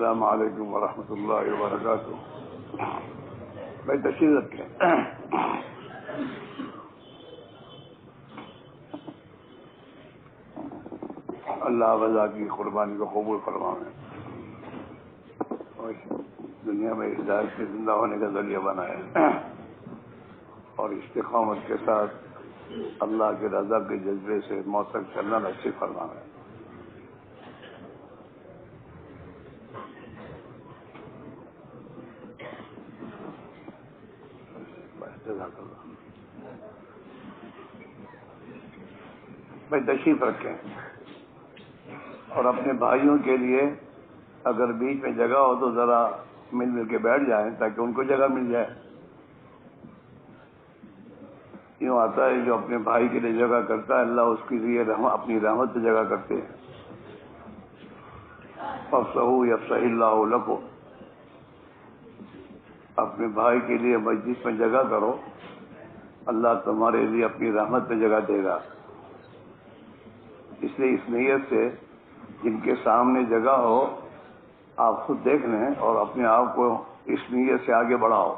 السلام علیکم ورحمۃ اللہ وبرکاتہ. بھائی تشریف رکھیں. اللہ وضا کی قربانی کو قبول فرمائے اور دنیا میں ہدایت سے زندہ ہونے کا ذریعہ بنائے اور استقامت کے ساتھ اللہ کے رضا کے جذبے سے موت تک چلنا نصیب فرمائے. بھائی تشریف رکھیں اور اپنے بھائیوں کے لیے اگر بیچ میں جگہ ہو تو ذرا مل کے بیٹھ جائیں تاکہ ان کو جگہ مل جائے. یوں آتا ہے جو اپنے بھائی کے لیے جگہ کرتا ہے اللہ اس کے لیے اپنی رحمت سے جگہ کرتے ہیں. فَافْسَحُوا يَفْسَحِ اللَّهُ لَكُمْ. اپنے بھائی کے لیے مسجد میں جگہ کرو اللہ تمہارے لیے اپنی رحمت میں جگہ دے گا. اس لیے اس نیت سے جن کے سامنے جگہ ہو آپ خود دیکھ لیں اور اپنے آپ کو اس نیت سے آگے بڑھاؤ.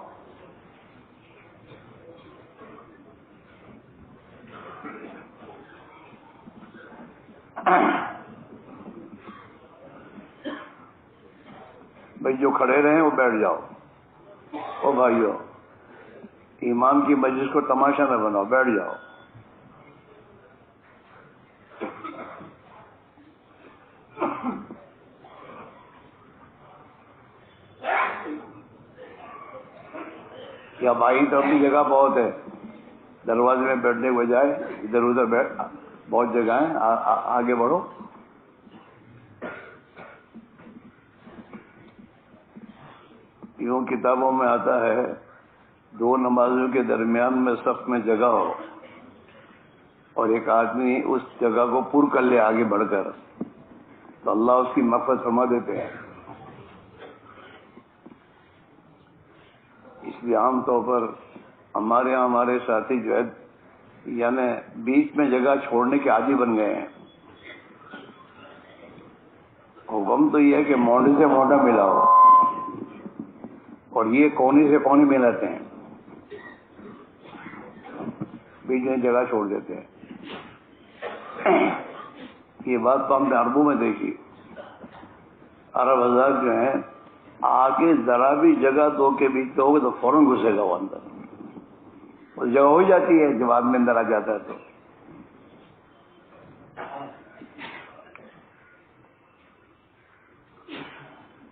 بھائی جو کھڑے رہیں وہ بیٹھ جاؤ. او بھائیو ایمان کی مجلس کو تماشا نہ بناؤ, بیٹھ جاؤ. یا بھائی تو اپنی جگہ بہت ہے, دروازے میں بیٹھنے کے بجائے ادھر ادھر بیٹھ, بہت جگہ ہیں, آگے بڑھو. یوں کتابوں میں آتا ہے دو نمازوں کے درمیان میں صف میں جگہ ہو اور ایک آدمی اس جگہ کو پر کر لے آگے بڑھ کر تو اللہ اس کی مغفرت فرما دیتے ہیں. اس لیے عام طور پر ہمارے یہاں ہمارے ساتھی جو ہے یعنی بیچ میں جگہ چھوڑنے کے عادی بن گئے ہیں. حکم تو یہ ہے کہ مونڈے سے مونڈا ملاؤ اور یہ کونے سے کونے ملاتے ہیں, بیچ میں جگہ چھوڑ دیتے ہیں. یہ بات تو ہم نے عربوں میں دیکھی. عرب حضرات جو ہیں آگے ذرا بھی جگہ دو کے بیچ میں ہوگے تو فوراً گھسے گا وہ اندر. وہ جگہ ہو جاتی ہے جب آدمی اندر آ جاتا ہے تو.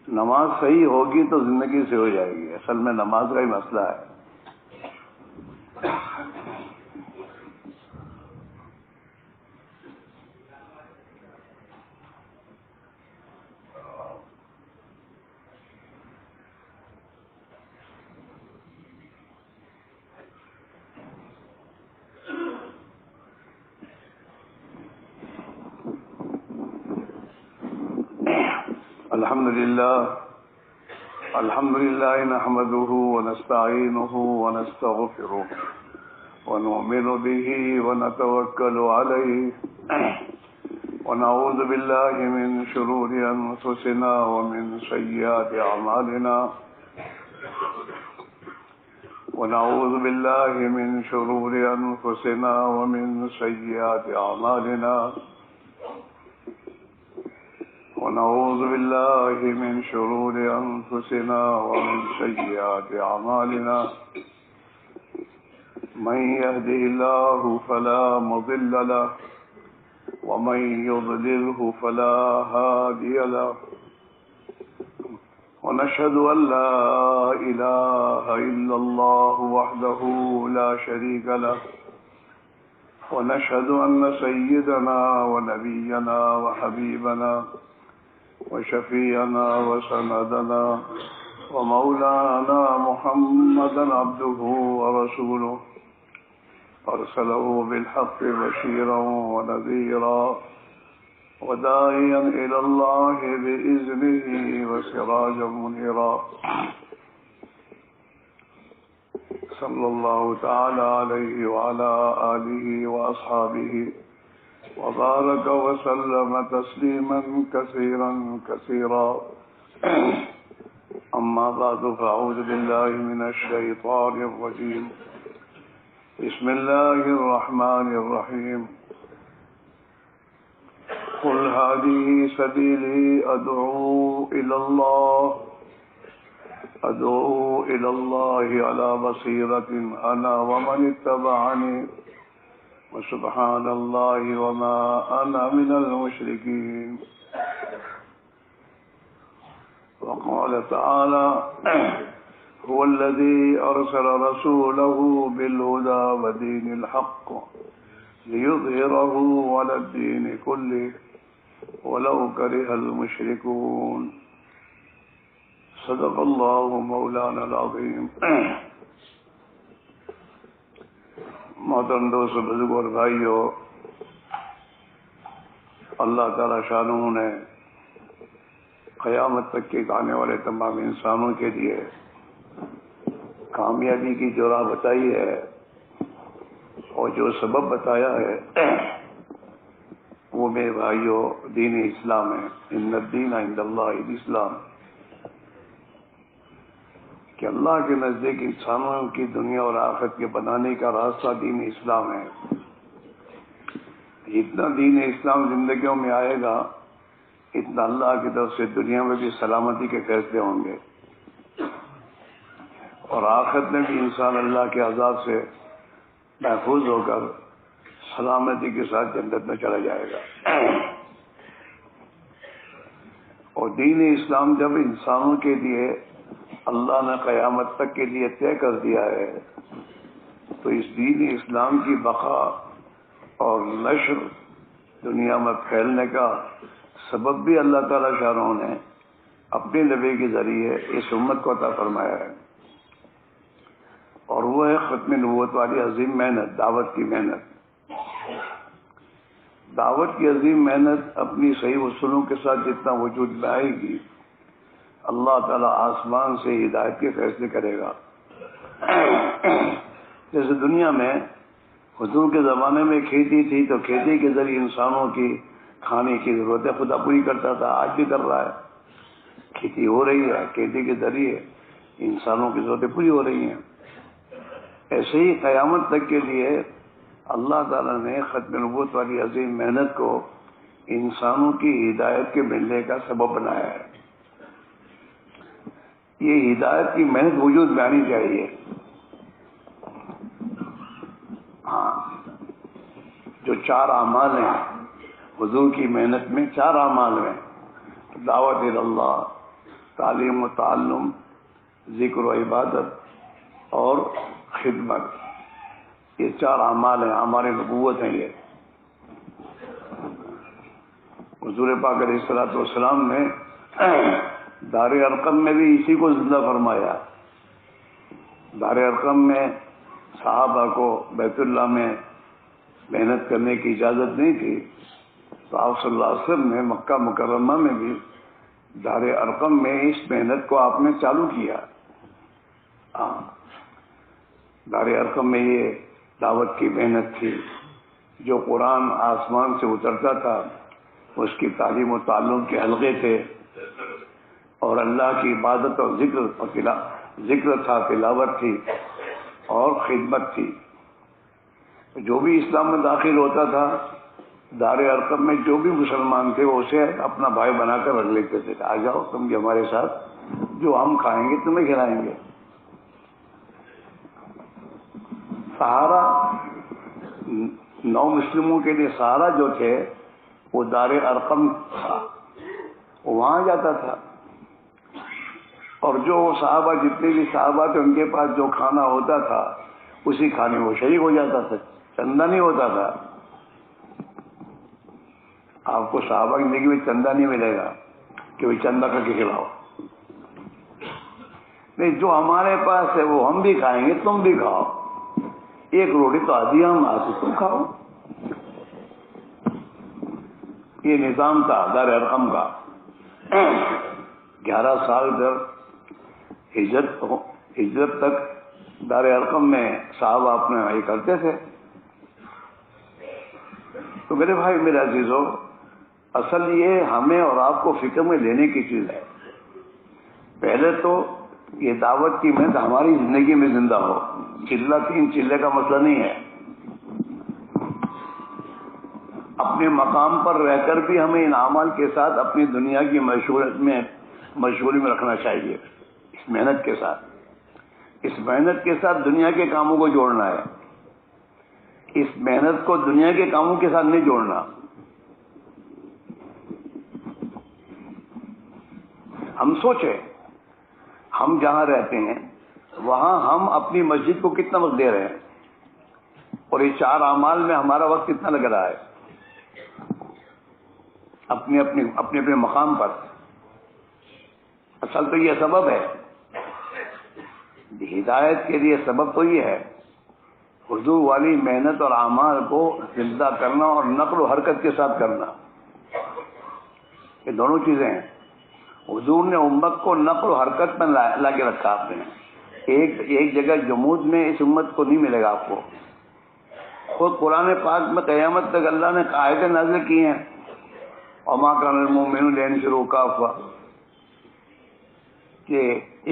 نماز صحیح ہوگی تو زندگی سے ہو جائے گی. اصل میں نماز کا ہی مسئلہ ہے. الحمد لله نحمده ونستعينه ونستغفره ونؤمن به ونتوكل عليه ونعوذ بالله من شرور أنفسنا ومن سيئات أعمالنا ونعوذ بالله من شرور أنفسنا ومن سيئات أعمالنا ونعوذ بالله من شرور أنفسنا ومن سيئات أعمالنا من يهده الله فلا مضل له ومن يضلله فلا هادي له ونشهد أن لا إله إلا الله وحده لا شريك له ونشهد أن سيدنا ونبينا وحبيبنا وشفيعنا وسندنا ومولانا محمدا عبده ورسوله أرسله بالحق بشيرا ونذيرا وداعيا إلى الله بإذنه وسراجا منيرا. صلى الله تعالى عليه وعلى آله وأصحابه وبارك وسلم تسليما كثيرا كثيرا. أما بعد فأعوذ بالله من الشيطان الرجيم بسم الله الرحمن الرحيم قل هذه سبيلي أدعو إلى الله على بصيرة أنا ومن اتبعني وسبحان الله وما أنا من المشركين. وقال تعالى هو الذي أرسل رسوله بالهدى ودين الحق ليظهره على الدين كله ولو كره المشركون. صدق الله مولانا العظيم. محترم دوست بزرگ اور بھائیو، اللہ تعالی شانہ نے قیامت تک کے آنے والے تمام انسانوں کے لیے کامیابی کی جو راہ بتائی ہے اور جو سبب بتایا ہے وہ میرے بھائیوں دین اسلام ہے. ان الدین عند اللہ الاسلام، کہ اللہ کے نزدیک انسانوں کی دنیا اور آخرت کے بنانے کا راستہ دین اسلام ہے. جتنا دین اسلام زندگیوں میں آئے گا اتنا اللہ کی طرف سے دنیا میں بھی سلامتی کے فیصلے ہوں گے اور آخرت میں بھی انسان اللہ کے عذاب سے محفوظ ہو کر سلامتی کے ساتھ جنت میں چلا جائے گا. اور دین اسلام جب انسانوں کے لیے اللہ نے قیامت تک کے لیے طے کر دیا ہے تو اس دین اسلام کی بقا اور نشر دنیا میں پھیلنے کا سبب بھی اللہ تعالی شاہ نے اپنے نبی کے ذریعے اس امت کو عطا فرمایا ہے، اور وہ ہے ختم نبوت والی عظیم محنت، دعوت کی محنت. دعوت کی عظیم محنت اپنی صحیح اصولوں کے ساتھ جتنا وجود میں آئے گی اللہ تعالیٰ آسمان سے ہدایت کے فیصلے کرے گا. جیسے دنیا میں حضور کے زمانے میں کھیتی تھی تو کھیتی کے ذریعے انسانوں کی کھانے کی ضرورتیں خدا پوری کرتا تھا، آج بھی کر رہا ہے. کھیتی ہو رہی ہے، کھیتی کے ذریعے انسانوں کی ضرورتیں پوری ہو رہی ہیں. ایسے ہی قیامت تک کے لیے اللہ تعالیٰ نے ختم نبوت والی عظیم محنت کو انسانوں کی ہدایت کے ملنے کا سبب بنایا ہے. یہ ہدایت کی محنت وجود میں آنی چاہیے. ہاں، جو 4 اعمال ہیں حضور کی محنت میں، 4 اعمال ہیں: دعوت اللہ، تعلیم و تعلم، ذکر و عبادت اور خدمت. یہ 4 اعمال ہیں، ہمارے نبوت ہیں. یہ حضور پاک علیہ الصلوۃ والسلام نے دار ارقم میں بھی اسی کو زندہ فرمایا. دار ارقم میں صحابہ کو بیت اللہ میں محنت کرنے کی اجازت نہیں تھی تو آپ صلی اللہ علیہ وسلم نے مکہ مکرمہ میں بھی دار ارقم میں اس محنت کو آپ نے چالو کیا. دار ارقم میں یہ دعوت کی محنت تھی. جو قرآن آسمان سے اترتا تھا اس کی تعلیم و تعلم کے حلقے تھے اور اللہ کی عبادت اور ذکر تھا، تلاوت تھی اور خدمت تھی. جو بھی اسلام میں داخل ہوتا تھا دار ارقم میں جو بھی مسلمان تھے وہ اسے اپنا بھائی بنا کر رکھ لیتے تھے. آ جاؤ تم بھی ہمارے ساتھ، جو ہم کھائیں گے تمہیں کھلائیں گے. سہارا 9 مسلموں کے لیے سہارا جو تھے وہ دار ارقم تھا، وہاں جاتا تھا. اور جو صحابہ جتنے بھی صحابہ تھے ان کے پاس جو کھانا ہوتا تھا اسی کھانے میں وہ شریک ہو جاتا تھا. چندہ نہیں ہوتا تھا. آپ کو صحابہ کی زندگی میں چندہ نہیں ملے گا کہ وہ چندہ کر کے کھلاؤ. نہیں، جو ہمارے پاس ہے وہ ہم بھی کھائیں گے، تم بھی کھاؤ. 1 روٹی تو آدھی ہم آتی تم کھاؤ. یہ نظام تھا دار ارقم کا. 11 سال در ہجرت تک دار ارقم میں صحابہ اپنے یہ کرتے تھے. تو میرے بھائی میرے عزیزو، اصل یہ ہمیں اور آپ کو فکر میں لینے کی چیز ہے. پہلے تو یہ دعوت کی محنت ہماری زندگی میں زندہ ہو. چلہ تین چلے کا مسئلہ نہیں ہے. اپنے مقام پر رہ کر بھی ہمیں ان اعمال کے ساتھ اپنی دنیا کی مشغولی میں رکھنا چاہیے. اس محنت کے ساتھ، اس محنت کے ساتھ دنیا کے کاموں کو جوڑنا ہے. اس محنت کو دنیا کے کاموں کے ساتھ نہیں جوڑنا. ہم سوچیں، ہم جہاں رہتے ہیں وہاں ہم اپنی مسجد کو کتنا وقت دے رہے ہیں، اور یہ 4 اعمال میں ہمارا وقت کتنا لگ رہا ہے اپنے اپنے مقام پر. اصل تو یہ سبب ہے، ہدایت کے لیے سبب تو یہ ہے حضور والی محنت اور اعمال کو زندہ کرنا اور نقل و حرکت کے ساتھ کرنا. یہ دونوں چیزیں ہیں. حضور نے امت کو نقل و حرکت میں لا کے رکھا. آپ نے ایک جگہ جمود میں اس امت کو نہیں ملے گا آپ کو. خود قرآن پاک میں قیامت تک اللہ نے آیتیں نازل کی ہیں، وما کان المؤمنون لینفروا کافۃ، کہ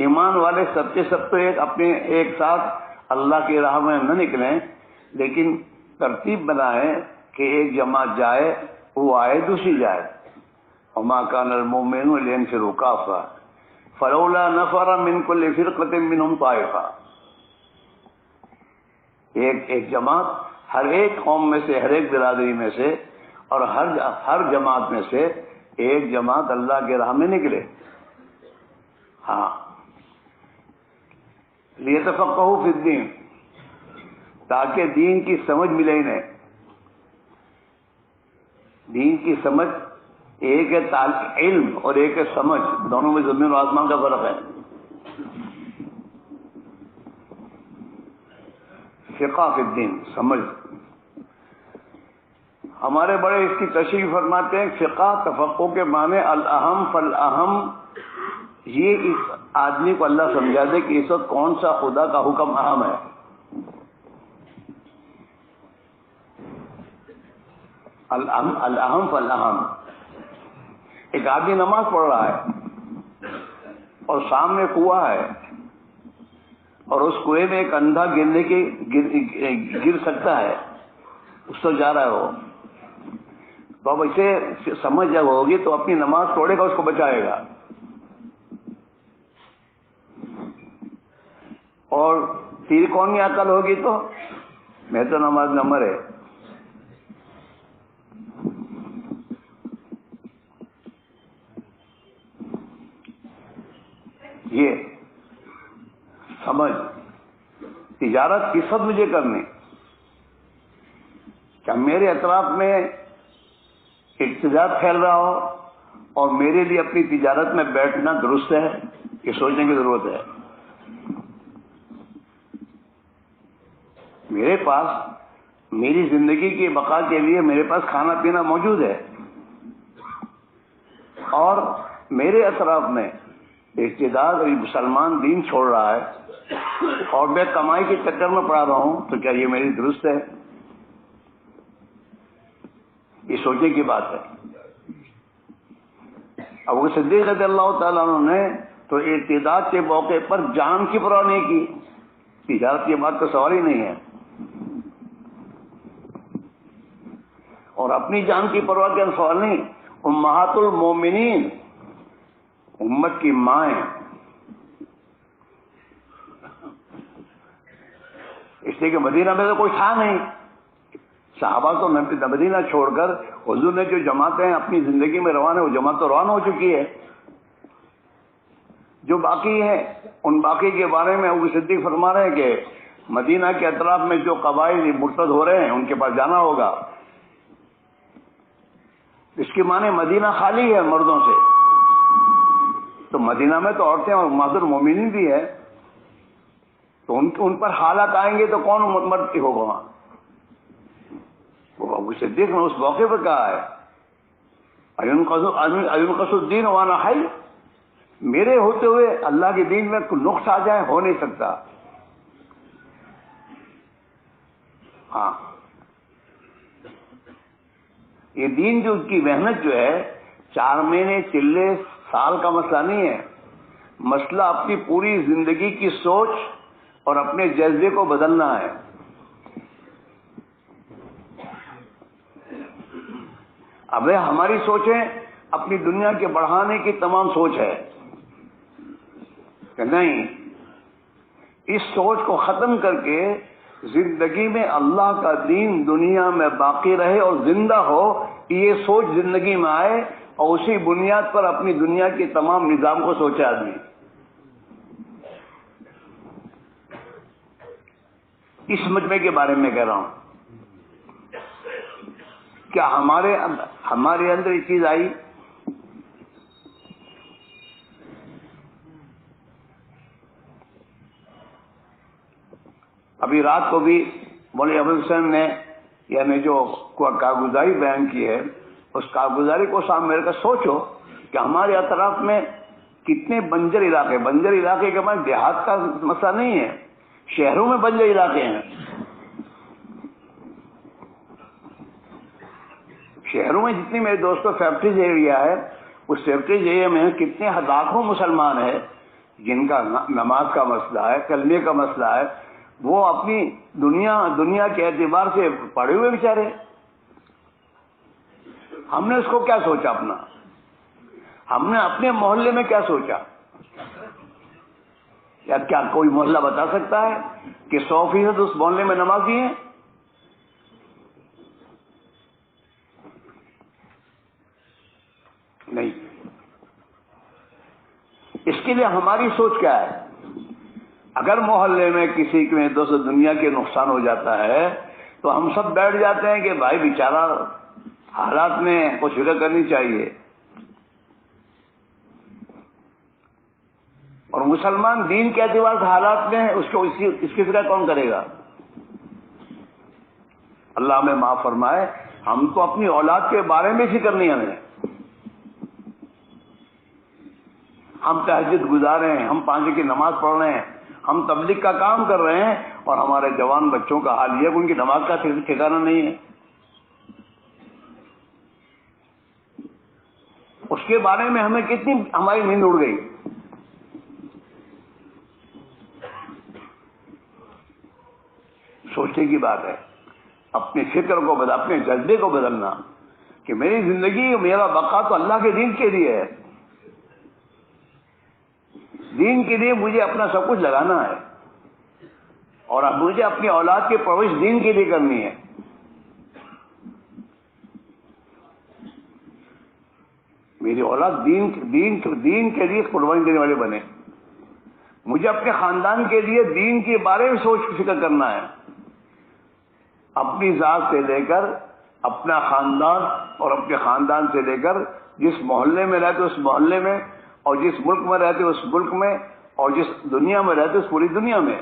ایمان والے سب کے سب تو ایک ساتھ اللہ کی راہ میں نہ نکلیں، لیکن ترتیب بنائیں کہ ایک جماعت جائے، وہ آئے، دوسری جائے. وما كان المؤمنون لينفروا كافة فلولا نفر من كل فرقة منهم طائفة. ایک جماعت ہر ایک قوم میں سے، ہر ایک برادری میں سے، اور ہر جماعت میں سے ایک جماعت اللہ کے راہ میں نکلے. ہاں، لیتفقهوا فی الدین، تاکہ دین کی سمجھ ملے انہیں. دین کی سمجھ، ایک ہے علم اور ایک ہے سمجھ، دونوں میں زمین و آسمان کا فرق ہے. فقہ فی الدین، سمجھ. ہمارے بڑے اس کی تشریح فرماتے ہیں فقہ تفقہ کے معنی الاہم فالاہم. یہ اس آدمی کو اللہ سمجھا دے کہ اس وقت کون سا خدا کا حکم اہم ہے. الاہم فالاہم. ایک آدمی نماز پڑھ رہا ہے اور سامنے کنواں ہے، اور اس کنویں میں ایک اندھا گر سکتا ہے، اس سے جا رہا ہے وہ. تو اب اسے سمجھ جب ہوگی تو اپنی نماز توڑے گا، اس کو بچائے گا. اور تیری کون کی عقل ہوگی تو میں تو نماز نمبر ہے. یہ سمجھ. تجارت کس وقت مجھے کرنی؟ کیا میرے اطراف میں اقتدار پھیل رہا ہو اور میرے لیے اپنی تجارت میں بیٹھنا درست ہے؟ یہ سوچنے کی ضرورت ہے. میرے پاس میری زندگی کی بقا کے لیے میرے پاس کھانا پینا موجود ہے، اور میرے اطراف میں اقتدار مسلمان دین چھوڑ رہا ہے اور میں کمائی کے چکر میں پڑا رہا ہوں، تو کیا یہ میری درست ہے؟ یہ سوچنے کی بات ہے. ابو صدیق رضی اللہ تعالیٰ عنہ نے تو ارتداد کے موقع پر جان کی پرواہ نہیں کی. تجارت کی بات تو سوال ہی نہیں ہے. اور اپنی جان کی پرواہ کا سوال نہیں. امہات المومنین، امت کی مائیں، اس لیے کہ مدینہ میں تو کوئی تھا نہیں. صحابہ تو مدینہ چھوڑ کر حضور نے جو جماعتیں اپنی زندگی میں روانہ، وہ جماعت تو روانہ ہو چکی ہے. جو باقی ہیں ان باقی کے بارے میں ابو صدیق فرما رہے ہیں کہ مدینہ کے اطراف میں جو قبائل مرتد ہو رہے ہیں ان کے پاس جانا ہوگا. اس کے معنی مدینہ خالی ہے مردوں سے. تو مدینہ میں تو عورتیں اور امہات المومنین بھی ہے، تو ان پر حالات آئیں گے تو کون مرد کی ہوگا وہاں؟ وہ ابو صدیق نے اس موقع پر کہا ہے اَيُنْقَصُ الدِّينُ وَأَنَا حَيٌّ، میرے ہوتے ہوئے اللہ کے دین میں کوئی نقص آ جائے، ہو نہیں سکتا. ہاں، یہ دین جو کی محنت جو ہے 4 مہینے چلے سال کا مسئلہ نہیں ہے. مسئلہ اپنی پوری زندگی کی سوچ اور اپنے جذبے کو بدلنا ہے. اب ہماری سوچیں اپنی دنیا کے بڑھانے کی تمام سوچ ہے کہ نہیں، اس سوچ کو ختم کر کے زندگی میں اللہ کا دین دنیا میں باقی رہے اور زندہ ہو، یہ سوچ زندگی میں آئے اور اسی بنیاد پر اپنی دنیا کے تمام نظام کو سوچے آدمی. اس مجمع کے بارے میں کہہ رہا ہوں. کیا ہمارے اندر یہ چیز آئی؟ ابھی رات کو بھی مولوی ابو حسین نے یعنی جو کارگزاری بیان کی ہے، اس کارگزاری کو سامنے رکھ کر سوچو کہ ہمارے اطراف میں کتنے بنجر علاقے کے بعد دیہات کا مسئلہ نہیں ہے، شہروں میں بنجر علاقے ہیں. شہروں میں جتنی میرے دوستوں فیکٹریز ایریا ہے، اس فیکٹریز ایریا میں کتنے لاکھوں مسلمان ہیں جن کا نماز کا مسئلہ ہے، کلمے کا مسئلہ ہے، وہ اپنی دنیا کے اعتبار سے پڑے ہوئے بیچارے. ہم نے اس کو کیا سوچا؟ ہم نے اپنے محلے میں کیا سوچا؟ یا کیا کوئی محلہ بتا سکتا ہے کہ 100% اس محلے میں نمازی ہیں؟ نہیں. اس کے لیے ہماری سوچ کیا ہے؟ اگر محلے میں کسی کے دوست دنیا کے نقصان ہو جاتا ہے تو ہم سب بیٹھ جاتے ہیں کہ بھائی بیچارہ حالات میں کچھ فکر کرنی چاہیے. اور مسلمان دین کے اعتبار سے حالات میں اس کی فکر کون کرے گا؟ اللہ ہمیں معاف فرمائے. ہم تو اپنی اولاد کے بارے میں فکر نہیں ہمیں. ہم تہجد گزار رہے ہیں، ہم 5 کی نماز پڑھ رہے ہیں، ہم تبلیغ کا کام کر رہے ہیں، اور ہمارے جوان بچوں کا حال یہ کہ ان کی نماز کا ٹھکانہ نہیں ہے. اس کے بارے میں ہمیں کتنی ہماری نیند اڑ گئی. سوچنے کی بات ہے. اپنی فکر کو اپنے جذبے کو بدلنا کہ میری زندگی میرا بقا تو اللہ کے دین کے لیے ہے. دین کے لیے مجھے اپنا سب کچھ لگانا ہے، اور اب مجھے اپنی اولاد کی پرورش دین کے لیے کرنی ہے. میری اولاد دین کے لیے قربانی دینے والے بنے. مجھے اپنے خاندان کے لیے دین کے بارے میں سوچ فکر کرنا ہے. اپنی ذات سے لے کر اپنا خاندان، اور اپنے خاندان سے لے کر جس محلے میں رہتے اس محلے میں، اور جس ملک میں رہتے اس ملک میں، اور جس دنیا میں رہتے اس پوری دنیا میں.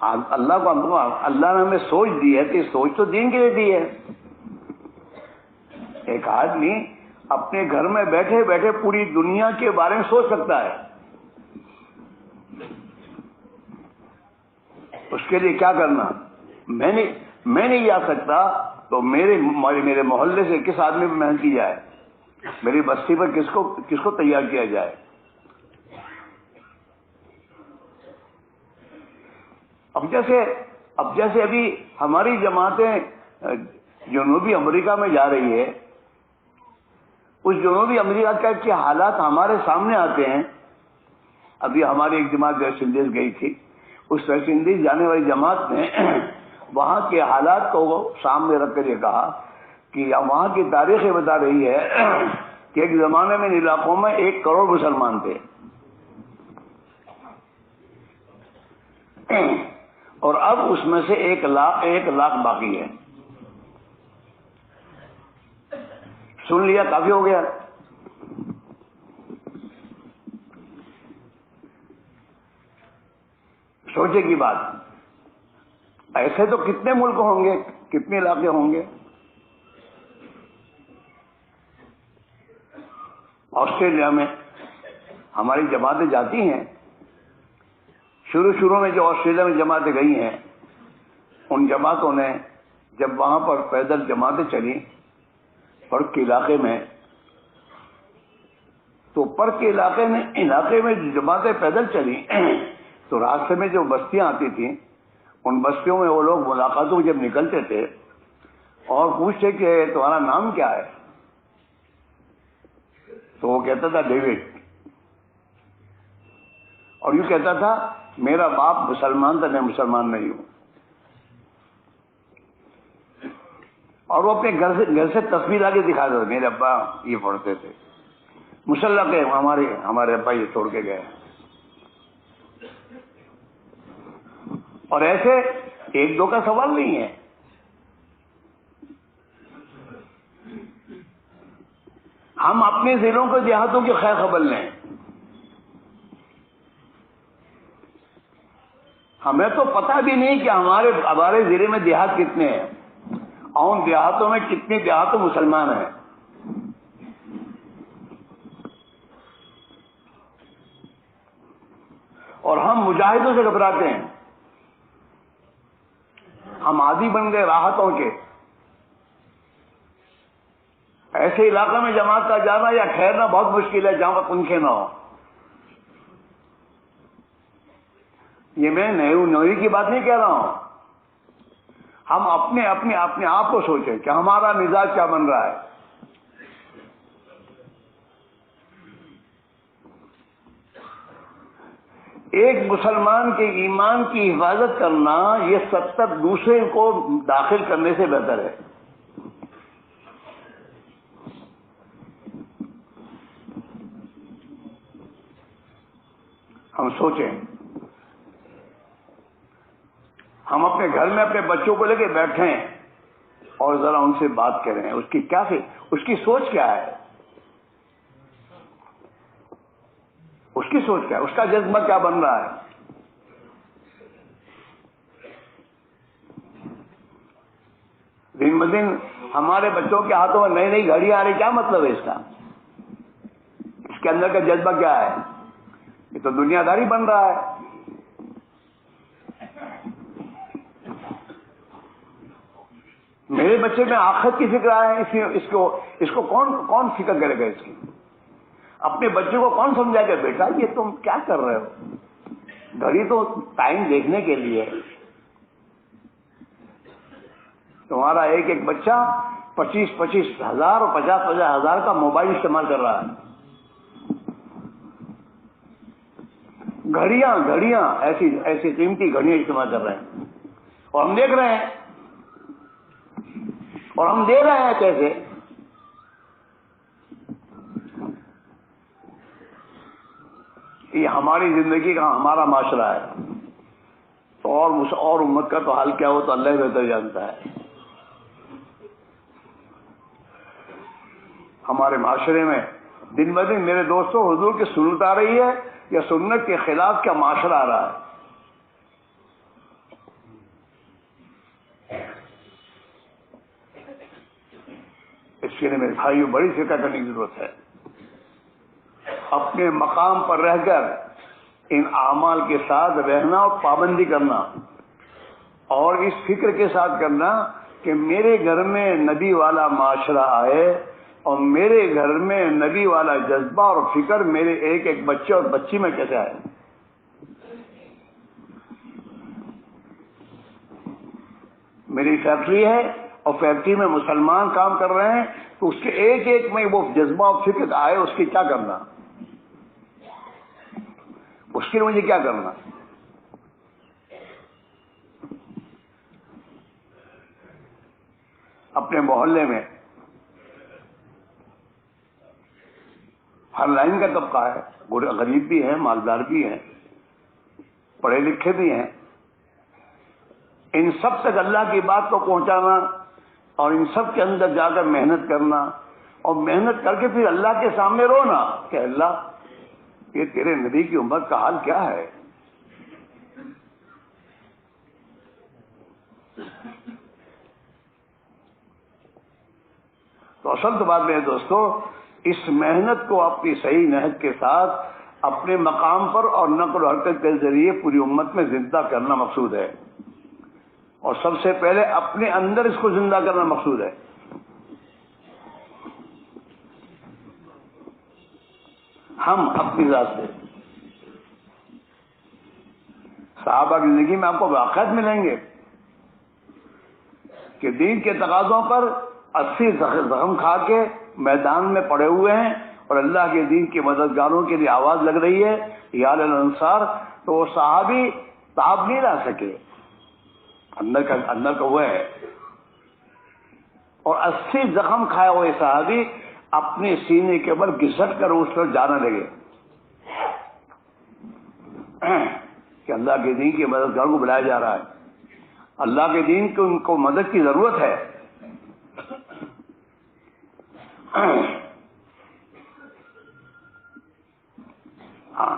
اللہ نے ہمیں سوچ دی ہے کہ سوچ تو دین کے لیے دی ہے. ایک آدمی اپنے گھر میں بیٹھے بیٹھے پوری دنیا کے بارے میں سوچ سکتا ہے. اس کے لیے کیا کرنا؟ میں نہیں آ سکتا تو میرے محلے سے کس آدمی پہ محنت کی جائے، میری بستی پر کس کو تیار کیا جائے. اب جیسے ابھی ہماری جماعتیں جنوبی امریکہ میں جا رہی ہے، اس جنوبی امریکہ کے حالات ہمارے سامنے آتے ہیں. ابھی ہماری ایک جماعت ویسٹ انڈیز گئی تھی. اس ویسٹ انڈیز جانے والی جماعت نے وہاں کے حالات کو سامنے رکھ کر یہ کہا کہ وہاں کی تاریخ یہ بتا رہی ہے کہ ایک زمانے میں ان علاقوں میں 1 کروڑ مسلمان تھے، اور اب اس میں سے 1 لاکھ باقی ہے. سن لیا، کافی ہو گیا. سوچے کی بات. ایسے تو کتنے ملک ہوں گے، کتنے علاقے ہوں گے. آسٹریلیا میں ہماری جماعتیں جاتی ہیں. شروع میں جو آسٹریلیا میں جماعتیں گئی ہیں، ان جماعتوں نے جب وہاں پر پیدل جماعتیں چلی فرق کے علاقے میں، تو اوپر کے علاقے میں جماعتیں پیدل چلی تو راستے میں جو بستیاں آتی تھیں ان بستیوں میں وہ لوگ ملاقاتوں جب نکلتے تھے اور پوچھتے کہ تمہارا نام کیا ہے تو وہ کہتا تھا ڈیوڈ، اور یوں کہتا تھا میرا باپ مسلمان تھا، میں مسلمان نہیں ہوں. اور وہ اپنے گھر سے تصویر آگے دکھا دے میرے ابا یہ پڑھتے تھے، مسلح کے ہمارے ابا یہ چھوڑ کے گئے. اور ایسے ایک دو کا سوال نہیں ہے. ہم اپنے ضلعوں کو دیہاتوں کی خیر خبر لیں. ہمیں تو پتہ بھی نہیں کہ ہمارے ضلع میں دیہات کتنے ہیں، اور ان دیہاتوں میں کتنے دیہاتوں مسلمان ہیں. اور ہم مجاہدوں سے گھبراتے ہیں. ہم عادی بن گئے راحتوں کے. ایسے علاقے میں جماعت کا جانا یا ٹھہرنا بہت مشکل ہے جہاں پر پنکھے نہ ہو. یہ میں نوئی کی بات نہیں کہہ رہا ہوں. ہم اپنے آپ کو سوچیں کہ ہمارا مزاج کیا بن رہا ہے. ایک مسلمان کے ایمان کی حفاظت کرنا یہ 70 دوسرے کو داخل کرنے سے بہتر ہے. ہم سوچیں، ہم اپنے گھر میں اپنے بچوں کو لے کے بیٹھیں اور ذرا ان سے بات کریں. اس کی سوچ کیا ہے، اس کا جذبہ کیا بن رہا ہے. دن بدن ہمارے بچوں کے ہاتھوں میں نئی نئی گھڑیاں آ رہی، کیا مطلب ہے اس کا؟ اس کے اندر کا جذبہ کیا ہے؟ یہ تو دنیا داری بن رہا ہے. میرے بچے میں آخرت کی فکر آئے، اس کو کون فکر کرے گا اس کی؟ اپنے بچے کو کون سمجھائے گا بیٹا یہ تم کیا کر رہے ہو؟ گھڑی تو ٹائم دیکھنے کے لیے. تمہارا ایک بچہ 25 ہزار اور 50 ہزار کا موبائل استعمال کر رہا ہے. گھڑیاں ایسی قیمتی گھڑیاں استعمال کر رہے ہیں، اور ہم دیکھ رہے ہیں اور ہم دے رہے ہیں کیسے. یہ ہماری زندگی کا ہمارا معاشرہ ہے. اور امت کا تو حال کیا ہو تو اللہ ہی بہتر جانتا ہے. ہمارے معاشرے میں دن بدن میرے دوستوں حضور کی سنت آ رہی ہے یا سنت کے خلاف کیا معاشرہ آ رہا ہے. اس کے لیے میرے بھائیوں بڑی فکر کرنے کی ضرورت ہے. اپنے مقام پر رہ کر ان اعمال کے ساتھ رہنا اور پابندی کرنا، اور اس فکر کے ساتھ کرنا کہ میرے گھر میں نبی والا معاشرہ آئے اور میرے گھر میں نبی والا جذبہ اور فکر میرے ایک بچے اور بچی میں کیسے آئے. میری فیکٹری ہے اور فیکٹری میں مسلمان کام کر رہے ہیں تو اس کے ایک میں وہ جذبہ اور فکر آئے، اس کی کیا کرنا، اس کے لیے مجھے کیا کرنا. اپنے محلے میں ہر لائن کا طبقہ ہے، غریب بھی ہیں، مالدار بھی ہیں، پڑھے لکھے بھی ہیں. ان سب تک اللہ کی بات کو پہنچانا اور ان سب کے اندر جا کر محنت کرنا، اور محنت کر کے پھر اللہ کے سامنے رونا کہ اللہ یہ تیرے نبی کی امت کا حال کیا ہے. تو اصل تو بات میں ہے دوستو، اس محنت کو اپنی صحیح نہج کے ساتھ اپنے مقام پر اور نقل و حرکت کے ذریعے پوری امت میں زندہ کرنا مقصود ہے. اور سب سے پہلے اپنے اندر اس کو زندہ کرنا مقصود ہے. ہم اپنی ذات سے. صحابہ کی زندگی میں آپ کو واقعات ملیں گے کہ دین کے تقاضوں پر 80 زخم کھا کے میدان میں پڑے ہوئے ہیں اور اللہ کے دین کے مددگاروں کے لیے آواز لگ رہی ہے یا الانصار، تو وہ صحابی تاب نہیں لا سکے، اندر کا وہ ہے. اور 80 زخم کھائے ہوئے صحابی اپنے سینے کے اوپر گھسٹ کر اس پر جانے لگے کہ اللہ کے دین کے مددگار کو بلایا جا رہا ہے، اللہ کے دین کو ان کو مدد کی ضرورت ہے. ہاں،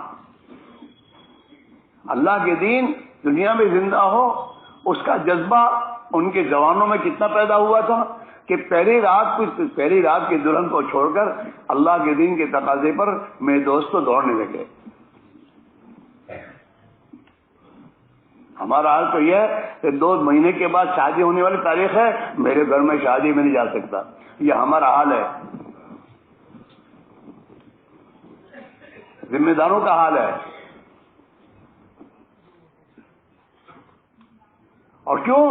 اللہ کے دین دنیا میں زندہ ہو، اس کا جذبہ ان کے جوانوں میں کتنا پیدا ہوا تھا کہ پہلی رات کی دلہن کو چھوڑ کر اللہ کے دین کے تقاضے پر میرے دوست دوڑنے لگے. ہمارا حال تو یہ ہے کہ 2 مہینے کے بعد شادی ہونے والی تاریخ ہے، میرے گھر میں شادی میں نہیں جا سکتا. یہ ہمارا حال ہے، ذمہ داروں کا حال ہے. اور کیوں؟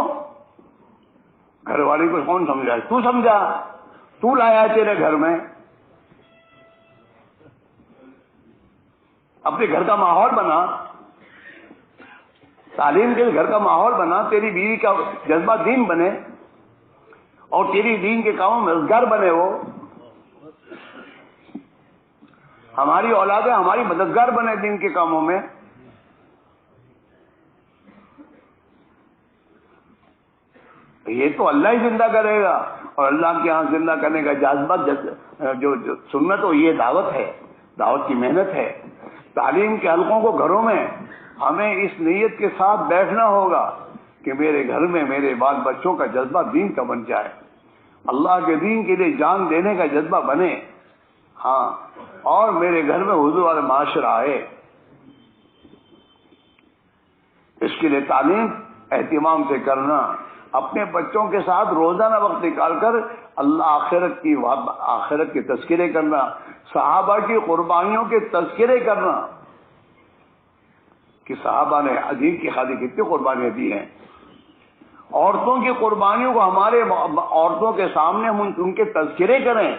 گھر والے کو کون سمجھا؟ تو سمجھا، تو لایا تیرے گھر میں. اپنے گھر کا ماحول بنا، تعلیم کے گھر کا ماحول بنا، تیری بیوی کا جذبہ دین بنے اور تیری دین کے کاموں میں مددگار بنے. وہ ہماری اولادیں ہماری مددگار بنے دین کے کاموں میں. یہ تو اللہ ہی زندہ کرے گا، اور اللہ کے ہاں زندہ کرنے کا جذبہ جو سنت ہو، یہ دعوت ہے، دعوت کی محنت ہے. تعلیم کے حلقوں کو گھروں میں ہمیں اس نیت کے ساتھ بیٹھنا ہوگا کہ میرے گھر میں میرے بال بچوں کا جذبہ دین کا بن جائے، اللہ کے دین کے لیے جان دینے کا جذبہ بنے. ہاں، اور میرے گھر میں حضور والا معاشرہ آئے. اس کے لیے تعلیم اہتمام سے کرنا، اپنے بچوں کے ساتھ روزانہ وقت نکال کر اللہ آخرت کے تذکرے کرنا، صحابہ کی قربانیوں کے تذکرے کرنا کہ صحابہ نے دین کی خاطر کتنی قربانیاں دی ہیں. عورتوں کی قربانیوں کو ہمارے عورتوں کے سامنے ہم ان کے تذکرے کریں.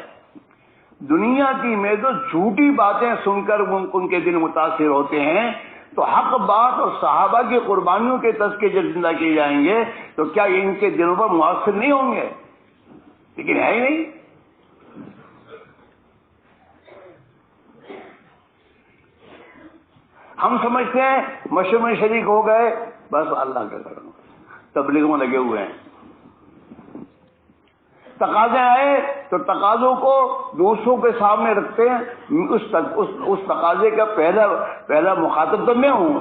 دنیا کی میں تو جھوٹی باتیں سن کر ان کے دل متاثر ہوتے ہیں، تو حق بات اور صحابہ کی قربانیوں کے تذکرے جب زندہ کیے جائیں گے تو کیا یہ ان کے دلوں پر مؤثر نہیں ہوں گے؟ لیکن ہے ہی نہیں. ہم سمجھتے ہیں مشروع میں شریک ہو گئے، بس اللہ کا کرم، تبلیغ میں لگے ہوئے ہیں. تقاضے آئے تو تقاضوں کو دوسروں کے سامنے رکھتے ہیں. اس تقاضے کا پہلا مخاطب تو میں ہوں.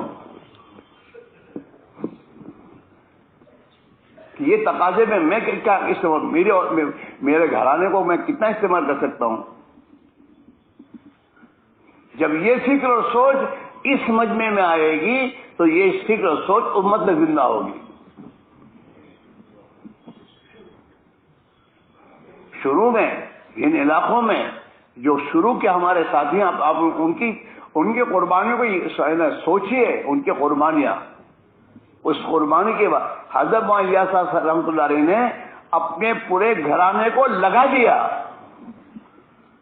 یہ تقاضے میں کیا میرے گھرانے کو میں کتنا استعمال کر سکتا ہوں؟ جب یہ فکر اور سوچ اس مجمع میں آئے گی تو یہ فکر اور سوچ امت میں زندہ ہوگی. شروع میں ان علاقوں میں جو شروع کے ہمارے ساتھی ہیں، آپ ان کی قربانیوں کو سوچئے. ان کی قربانیاں، اس قربانی کے بعد حضرت معاویہ صاحب رحمۃ اللہ علیہ نے اپنے پورے گھرانے کو لگا دیا.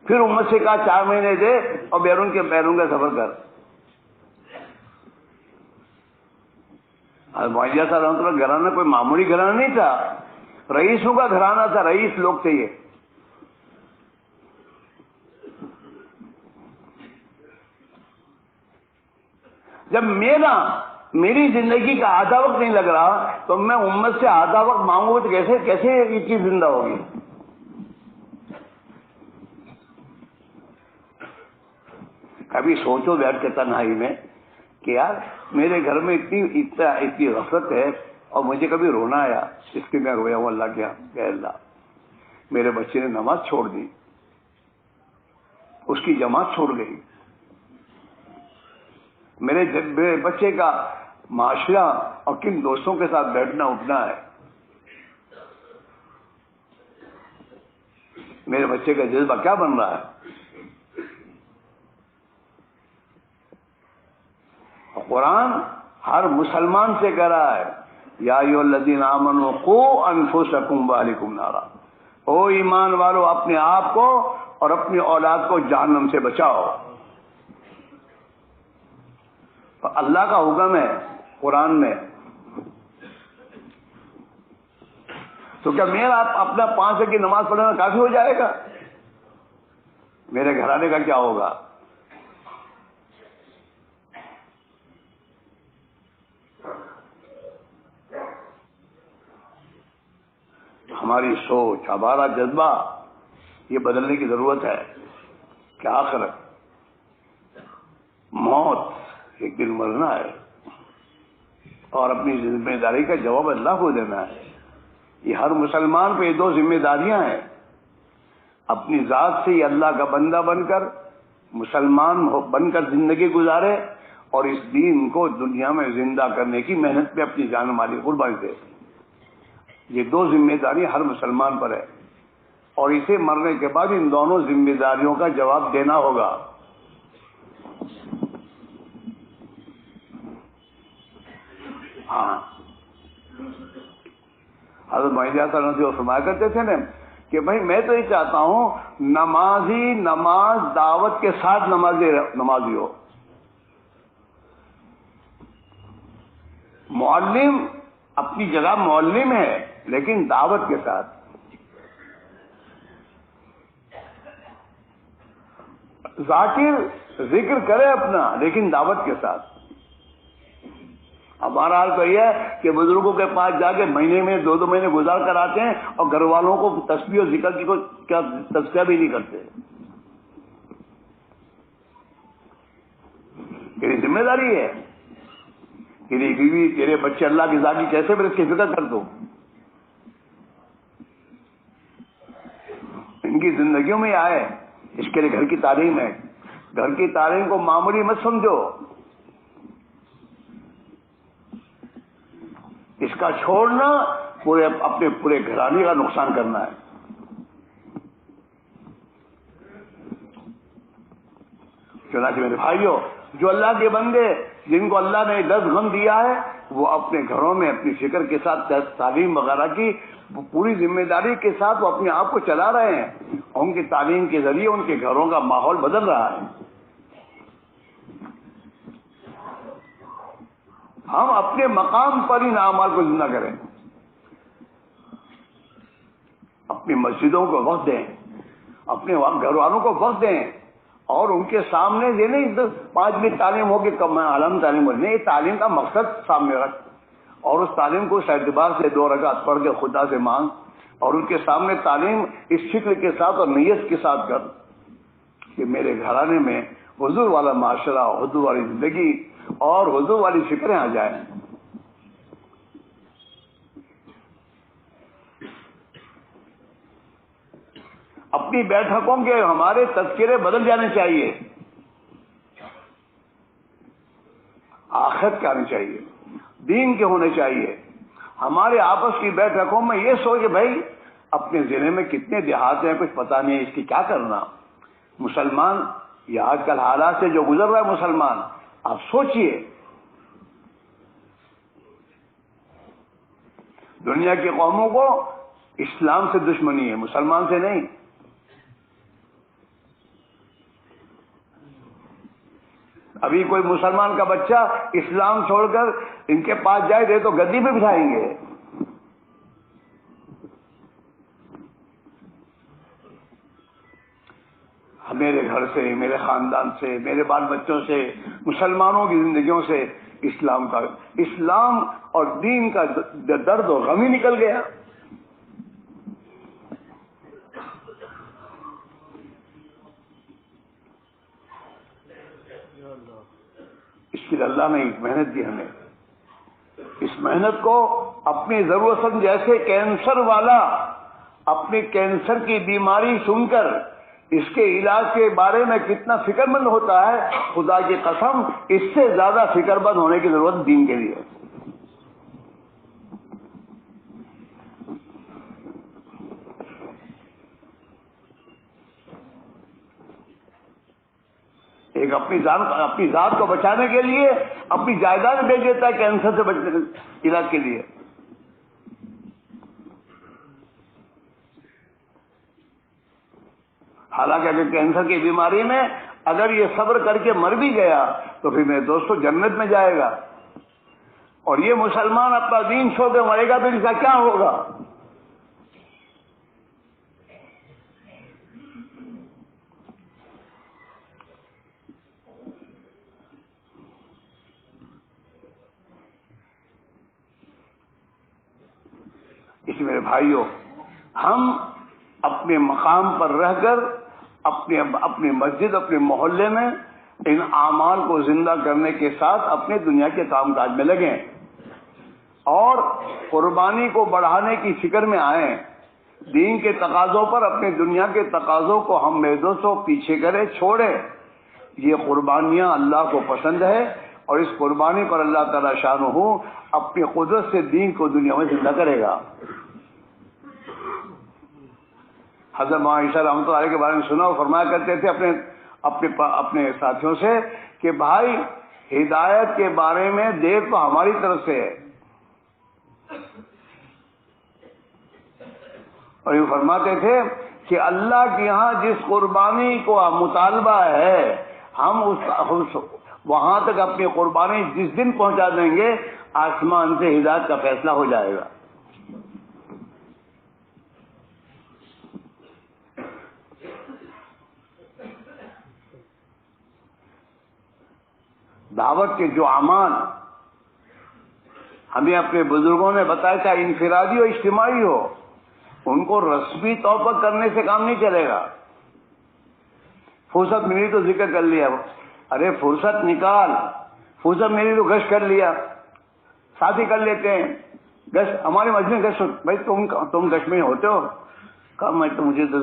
پھر امت سے کہا 4 مہینے دے اور بیرون کا سفر کر. حضرت معاویہ صاحب رحمۃ اللہ گھرانہ کوئی معمولی گھرانہ نہیں تھا، رئیسوں کا گھرانہ تھا، رئیس لوگ تھے. یہ جب میری زندگی کا آدھا وقت نہیں لگ رہا تو میں امت سے آدھا وقت مانگوں تو کیسے یہ چیز زندہ ہوگی؟ کبھی سوچو بیٹھ کے تنہائی میں کہ یار میرے گھر میں اتنی غفلت ہے اور مجھے کبھی رونا آیا اس کے میں رویا ہوں اللہ کے یہاں کہ اللہ میرے بچے نے نماز چھوڑ دی، اس کی جماعت چھوڑ گئی، میرے بچے کا معاشرہ اور کن دوستوں کے ساتھ بیٹھنا اٹھنا ہے، میرے بچے کا جذبہ کیا بن رہا ہے؟ قرآن ہر مسلمان سے کہہ رہا ہے یا ایھا الذین آمنوا قوا انفسکم واہلکم نارا، او ایمان والو اپنے آپ کو اور اپنی اولاد کو جہنم سے بچاؤ۔ تو اللہ کا حکم ہے قرآن میں، تو کیا میرا اپنا 5 وقت کی نماز پڑھنا کافی ہو جائے گا؟ میرے گھرانے کا کیا ہوگا؟ ہماری سوچ، ہمارا جذبہ یہ بدلنے کی ضرورت ہے کہ آخر موت ایک دن مرنا ہے اور اپنی ذمہ داری کا جواب اللہ کو دینا ہے۔ یہ ہر مسلمان پہ یہ 2 ذمہ داریاں ہیں، اپنی ذات سے یہ اللہ کا بندہ بن کر مسلمان بن کر زندگی گزارے اور اس دین کو دنیا میں زندہ کرنے کی محنت میں اپنی جان مالی قربانی دے۔ یہ 2 ذمہ داری ہر مسلمان پر ہے اور اسے مرنے کے بعد ان دونوں ذمہ داریوں کا جواب دینا ہوگا۔ ہاں، حضرت معین صاحب نے فرمایا کرتے تھے نا کہ بھائی میں تو یہ چاہتا ہوں نمازی نماز دعوت کے ساتھ نمازی ہو، معلم اپنی جگہ معلم ہے لیکن دعوت کے ساتھ، ذاکر ذکر کرے اپنا لیکن دعوت کے ساتھ۔ ہمارا حال تو یہ ہے کہ بزرگوں کے پاس جا کے مہینے میں 2 مہینے گزار کر آتے ہیں اور گھر والوں کو تسبیح اور ذکر کی کیا تذکرہ بھی نہیں کرتے۔ تیری ذمہ داری ہے، تیری بیوی تیرے بچے اللہ کی ذات کی کیسے بھی اس کی فکر کر دو، ان کی زندگیوں میں آئے، اس کے لیے گھر کی تعلیم ہے۔ گھر کی تعلیم کو معمولی مت سمجھو، اس کا چھوڑنا اپنے پورے گھرانے کا نقصان کرنا ہے۔ چنانچہ میرے بھائیوں، جو اللہ کے بندے جن کو اللہ نے 10 غم دیا ہے وہ اپنے گھروں میں اپنی فکر کے ساتھ تعلیم وغیرہ کی پوری ذمہ داری کے ساتھ وہ اپنے آپ کو چلا رہے ہیں، ان کی تعلیم کے ذریعے ان کے گھروں کا ماحول بدل رہا ہے۔ ہم اپنے مقام پر ان اعمال کو زندہ کریں، اپنی مسجدوں کو وقت دیں، اپنے گھر والوں کو وقت دیں اور ان کے سامنے یہ نہیں 5 منٹ تعلیم ہو کہ میں عالم تعلیم ہو، نہیں، تعلیم کا مقصد سامنے رکھ اور اس تعلیم کو اس اعتبار سے 2 رکعت پڑھ کے خدا سے مانگ اور ان کے سامنے تعلیم اس فکر کے ساتھ اور نیت کے ساتھ کر کہ میرے گھرانے میں حضور والا معاشرہ، حضور والی زندگی اور حضور والی فکریں آ جائیں۔ اپنی بیٹھکوں کے ہمارے تذکرے بدل جانے چاہیے، آخرت کے آنے چاہیے، دین کے ہونے چاہیے۔ ہمارے آپس کی بیٹھکوں میں یہ سوچ کہ بھائی اپنے ضلع میں کتنے دیہات ہیں، کچھ پتہ نہیں اس کی کیا کرنا۔ مسلمان یہ آج کل حالات سے جو گزر رہا ہے مسلمان، آپ سوچئے، دنیا کی قوموں کو اسلام سے دشمنی ہے، مسلمان سے نہیں۔ ابھی کوئی مسلمان کا بچہ اسلام چھوڑ کر ان کے پاس جائے دے تو گدی پہ بٹھائیں گے۔ میرے گھر سے، میرے خاندان سے، میرے بال بچوں سے، مسلمانوں کی زندگیوں سے اسلام اور دین کا درد و غم ہی نکل گیا۔ اس کے لیے اللہ نے ایک محنت دی ہمیں، اس محنت کو اپنی ضرورت سمجھ، جیسے کینسر والا اپنی کینسر کی بیماری سن کر اس کے علاج کے بارے میں کتنا فکر مند ہوتا ہے، خدا کی قسم اس سے زیادہ فکر مند ہونے کی ضرورت دین کے لیے۔ ایک اپنی ذات کو بچانے کے لیے اپنی جائیداد بیچ دیتا ہے کینسر سے بچنے علاج کے لیے. حالانکہ اگر کینسر کی بیماری میں اگر یہ صبر کر کے مر بھی گیا تو پھر میرے دوستو جنت میں جائے گا. اور یہ مسلمان اپنا دین چھوڑ کے مرے گا تو اس کا کیا ہوگا؟ اس میرے بھائیوں، ہم اپنے مقام پر رہ کر اپنی مسجد، اپنے محلے میں ان اعمال کو زندہ کرنے کے ساتھ اپنے دنیا کے کام کاج میں لگیں اور قربانی کو بڑھانے کی فکر میں آئیں. دین کے تقاضوں پر اپنے دنیا کے تقاضوں کو ہم میرے دوستوں پیچھے کریں، چھوڑیں. یہ قربانیاں اللہ کو پسند ہے اور اس قربانی پر اللہ تعالی شانہ اپنی قدرت سے دین کو دنیا میں زندہ کرے گا. حضرت عائشہ رحمۃ اللہ علیہ کے بارے میں سنا اور فرمایا کرتے تھے اپنے ساتھیوں سے کہ بھائی ہدایت کے بارے میں دیر تو ہماری طرف سے ہے. اور یہ فرماتے تھے کہ اللہ کے یہاں جس قربانی کو مطالبہ ہے ہم وہاں تک اپنی قربانی جس دن پہنچا دیں گے آسمان سے ہدایت کا فیصلہ ہو جائے گا. دعوت کے جو اعمال ہمیں اپنے بزرگوں نے بتایا چاہے انفرادی ہو اجتماعی ہو ان کو رسمی طور پر کرنے سے کام نہیں چلے گا. فرصت ملی تو ذکر کر لیا، ارے فرصت نکال، فرصت ملی تو گشت کر لیا، ساتھی کر لیتے ہیں گشت. ہماری مسجد میں گشت، بھائی تم گشت میں ہوتے ہو؟ کہا میں تو مجھے تو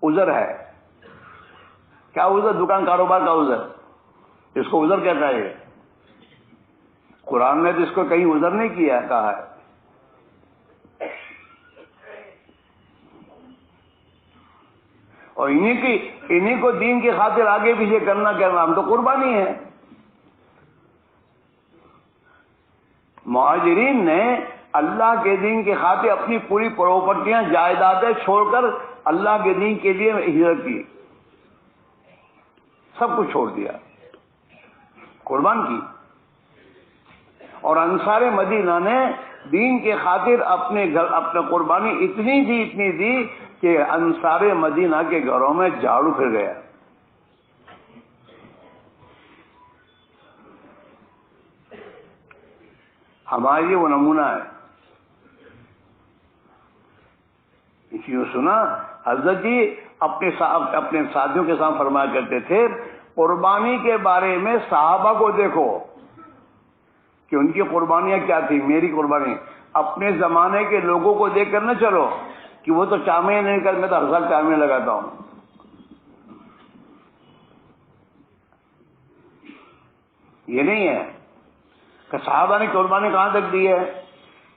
عذر ہے. کیا عذر؟ دکان کاروبار کا عذر. اس کو عذر کہتا ہے. قرآن نے تو اس کو کہیں عذر نہیں کیا کہا ہے. اور انہی کو دین کی خاطر آگے پیچھے کرنا ہم تو قربانی ہے. مہاجرین نے اللہ کے دین کی خاطر اپنی پوری پراپرٹیاں جائیدادیں چھوڑ کر اللہ کے دین کے لیے ہجرت کی، سب کچھ چھوڑ دیا، قربان کی. اور انصار مدینہ نے دین کے خاطر اپنے قربانی اتنی دی کہ انصار مدینہ کے گھروں میں جھاڑو پھر گیا. ہمارے لیے وہ نمونہ ہے. اسی کو سنا حضرت جی اپنے ساتھیوں کے ساتھ فرمایا کرتے تھے قربانی کے بارے میں صحابہ کو دیکھو کہ ان کی قربانیاں کیا تھی، میری قربانی. اپنے زمانے کے لوگوں کو دیکھ کر نہ چلو کہ وہ تو چامے نہیں کر، میں تو ہر سال چامے لگاتا ہوں. یہ نہیں ہے کہ صحابہ نے قربانی کہاں تک دی ہے،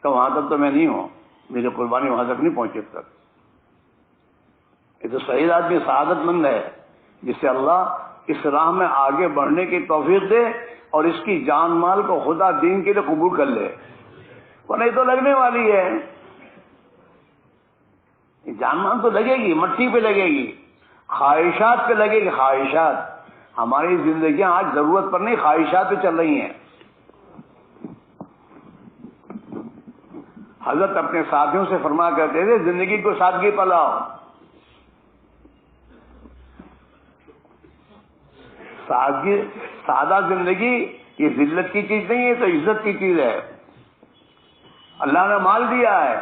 کہ وہاں تک تو میں نہیں ہوں، میری قربانی وہاں تک نہیں پہنچے تک. یہ تو صحیح آدمی سعادت مند ہے جس سے اللہ اس راہ میں آگے بڑھنے کی توفیق دے اور اس کی جان مال کو خدا دین کے لیے قبول کر لے. وہ نہیں تو لگنے والی ہے، جان مال تو لگے گی، مٹی پہ لگے گی، خواہشات پہ لگے گی. خواہشات ہماری زندگیاں آج ضرورت پر نہیں خواہشات پہ چل رہی ہیں. حضرت اپنے ساتھیوں سے فرمایا کرتے تھے زندگی کو سادگی پلاؤ. سادہ زندگی یہ ذلت کی چیز نہیں ہے، تو عزت کی چیز ہے. اللہ نے مال دیا ہے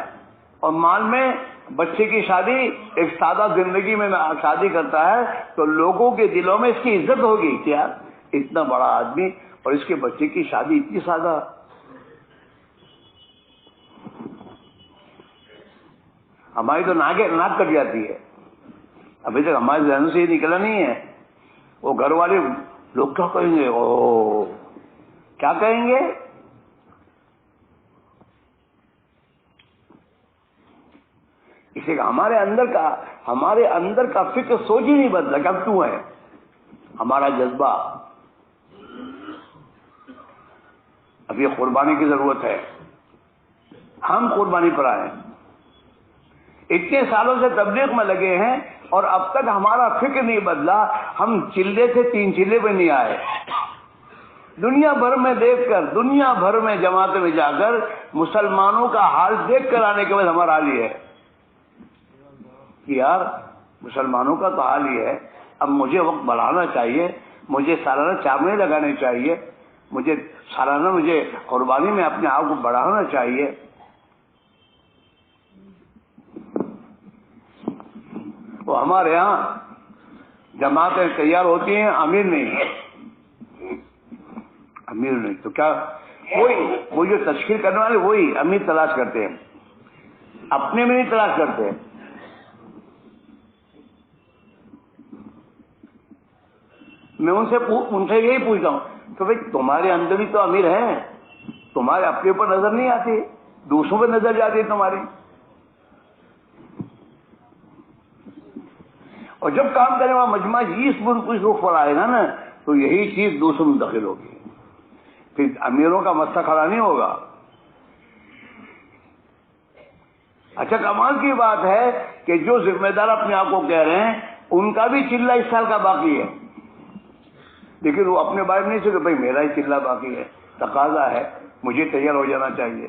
اور مال میں بچے کی شادی ایک سادہ زندگی میں شادی کرتا ہے تو لوگوں کے دلوں میں اس کی عزت ہوگی. کیا اتنا بڑا آدمی اور اس کے بچے کی شادی اتنی سادہ. ہماری تو ناک کٹ جاتی ہے. ابھی تک ہمارے ذہن سے یہ نکلا نہیں ہے. وہ گھر والے لوگ کیا کہیں گے، کیا کہیں گے. اسے ہمارے اندر کا فکر سوچ ہی نہیں بدلا کہ اب کیوں ہے. ہمارا جذبہ. اب یہ قربانی کی ضرورت ہے. ہم قربانی پر آئے. اتنے سالوں سے تبلیغ میں لگے ہیں اور اب تک ہمارا فکر نہیں بدلا. ہم چلے سے 3 چلے پہ نہیں آئے. دنیا بھر میں دیکھ کر, دنیا بھر میں جماعت میں جا کر مسلمانوں کا حال دیکھ کر آنے کے بعد ہمارا حال یہ ہے کہ یار مسلمانوں کا تو حال یہ ہے. اب مجھے وقت بڑھانا چاہیے, مجھے سالانہ چابنے لگانے چاہیے, مجھے سالانہ قربانی میں اپنے آپ کو بڑھانا چاہیے. وہ ہمارے ہاں جماعتیں تیار ہوتی ہیں, امیر نہیں. امیر نہیں تو کیا, وہ جو تشکیل کرنے والے وہی امیر تلاش کرتے ہیں, اپنے میں نہیں تلاش کرتے. میں ان سے یہی پوچھتا ہوں کہ بھائی تمہارے اندر بھی تو امیر ہیں, تمہارے اپنے اوپر نظر نہیں آتی, دوسروں پہ نظر جاتی ہے تمہاری. اور جب کام کرنے والا مجمع اس رخ پر آئے گا نا تو یہی چیز دوسروں میں داخل ہوگی, پھر امیروں کا مسئلہ کھڑا نہیں ہوگا. اچھا کمال کی بات ہے کہ جو ذمہ دار اپنے آپ کو کہہ رہے ہیں ان کا بھی چلہ اس سال کا باقی ہے, لیکن وہ اپنے بارے میں نہیں سکتے بھائی میرا ہی چلہ باقی ہے, تقاضا ہے, مجھے تیار ہو جانا چاہیے.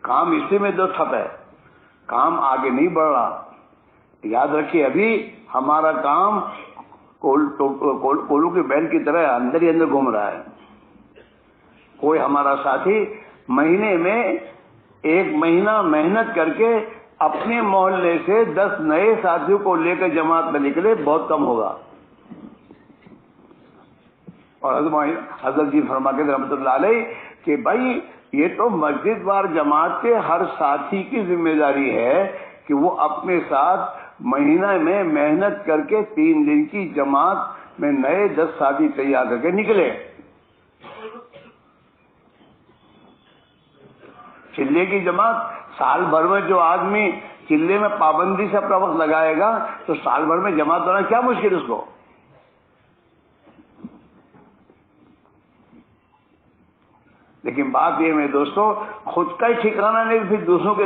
کام اسی میں ٹھپ ہے, کام آگے نہیں بڑھ رہا. یاد رکھیے ابھی ہمارا کام کولو کی بیل کی طرح اندر ہی اندر گھوم رہا ہے. کوئی ہمارا ساتھی مہینے میں 1 مہینہ محنت کر کے اپنے محلے سے 10 نئے ساتھیوں کو لے کر جماعت میں نکلے, بہت کم ہوگا. اور حضرت جی فرماتے ہیں رحمۃ اللہ علیہ کہ بھائی یہ تو مسجد وار جماعت کے ہر ساتھی کی ذمہ داری ہے کہ وہ اپنے ساتھ مہینہ میں محنت کر کے 3 دن کی جماعت میں نئے 10 ساتھی تیار کر کے نکلے. چلے کی جماعت سال بھر میں جو آدمی چلے میں پابندی سے اپنا وقت لگائے گا تو سال بھر میں جماعت ہونا کیا مشکل اس کو. لیکن بات یہ ہے دوستو, خود کا ہی ٹھکانا نہیں پھر دوسروں کے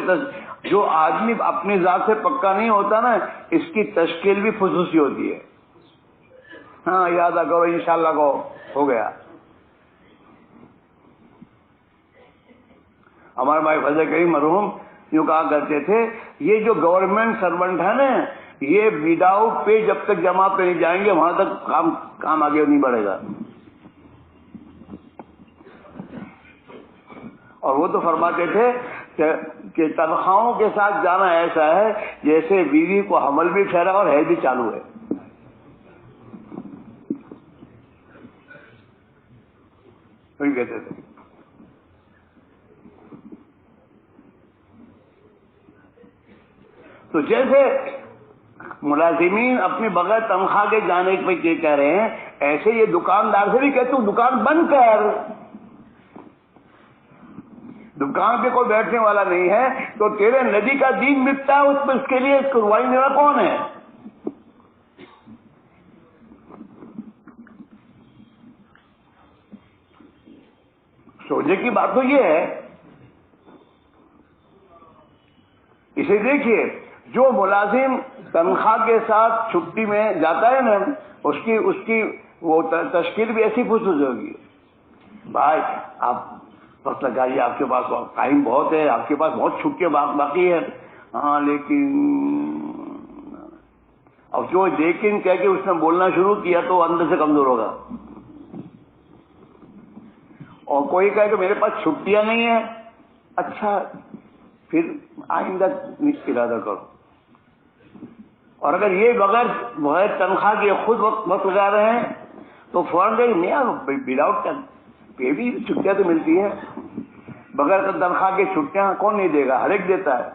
جو آدمی اپنی ذات سے پکا نہیں ہوتا نا اس کی تشکیل بھی خصوصی ہوتی ہے. ہاں یاد کرو انشاءاللہ کو ہو گیا. ہمارے بھائی فضل کریم مرحوم یوں کہا کرتے تھے یہ جو گورنمنٹ سرونٹ ہے نا یہ وداؤٹ پے جب تک جماعت پہ نہیں جائیں گے وہاں تک کام آگے نہیں بڑھے گا. اور وہ تو فرماتے تھے کہ تنخواہوں کے ساتھ جانا ایسا ہے جیسے بیوی کو حمل بھی ٹھہرا اور ہے بھی چالو ہے. وہی کہتے تھے. تو جیسے ملازمین اپنے بغیر تنخواہ کے جانے پہ یہ کہہ رہے ہیں ایسے یہ دکاندار سے بھی کہتے ہوں دکان بند کر. دکان پہ کوئی بیٹھنے والا نہیں ہے تو تیرے نبی کا دین مٹتا ہے اس پہ اس کے لیے قربانی دینا کون ہے؟ سوچنے کی بات تو یہ ہے. اسے دیکھیے جو ملازم تنخواہ کے ساتھ چھٹی میں جاتا ہے نا اس کی وہ تشکیل بھی ایسی خصوصی ہوگی. بھائی آپ وقت لگائیے, آپ کے پاس ٹائم بہت ہے, آپ کے پاس بہت چھٹیاں باقی ہے. ہاں لیکن اب جو لیکن کہہ کے اس نے بولنا شروع کیا تو اندر سے کمزور ہوگا. اور کوئی کہے کہ میرے پاس چھٹیاں نہیں ہیں, اچھا پھر آئندہ ارادہ کرو. اور اگر یہ بغیر تنخواہ کے خود وقت لگا رہے ہیں تو فوراً نہیں وداؤٹ پے بھی چھٹیاں تو ملتی ہیں, بغیر تنخواہ کی چھٹیاں کون نہیں دے گا, ہر ایک دیتا ہے.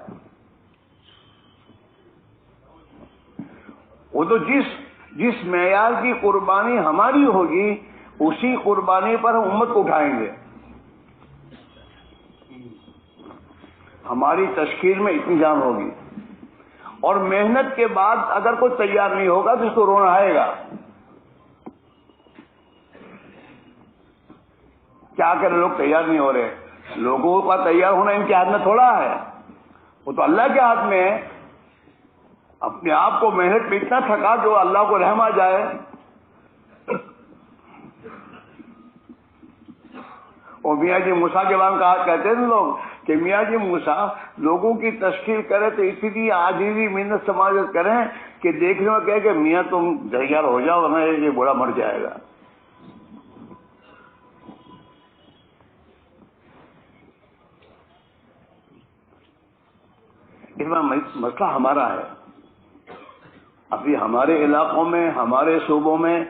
وہ تو جس معیار کی قربانی ہماری ہوگی اسی قربانی پر ہم امت کو اٹھائیں گے. ہماری تشکیل میں اتنی جان ہوگی اور محنت کے بعد اگر کوئی تیار نہیں ہوگا تو اس کو رونا آئے گا. کیا کرے, لوگ تیار نہیں ہو رہے. لوگوں کا تیار ہونا ان کے ہاتھ میں تھوڑا ہے, وہ تو اللہ کے ہاتھ میں ہے. اپنے آپ کو محنت میں اتنا تھکا جو اللہ کو رحم آ جائے. اور میاں جی موسیٰ کے بارے میں کہا کہتے ہیں لوگ کہ میاں جی موسیٰ لوگوں کی تشکیل کرے تو اسی لیے عاجزی محنت سماجت کریں کہ دیکھنے میں کہے کہ میاں تم تیار ہو جاؤ ورنہ یہ بوڑھا مر جائے گا. اس میں مسئلہ ہمارا ہے. ابھی ہمارے علاقوں میں, ہمارے صوبوں میں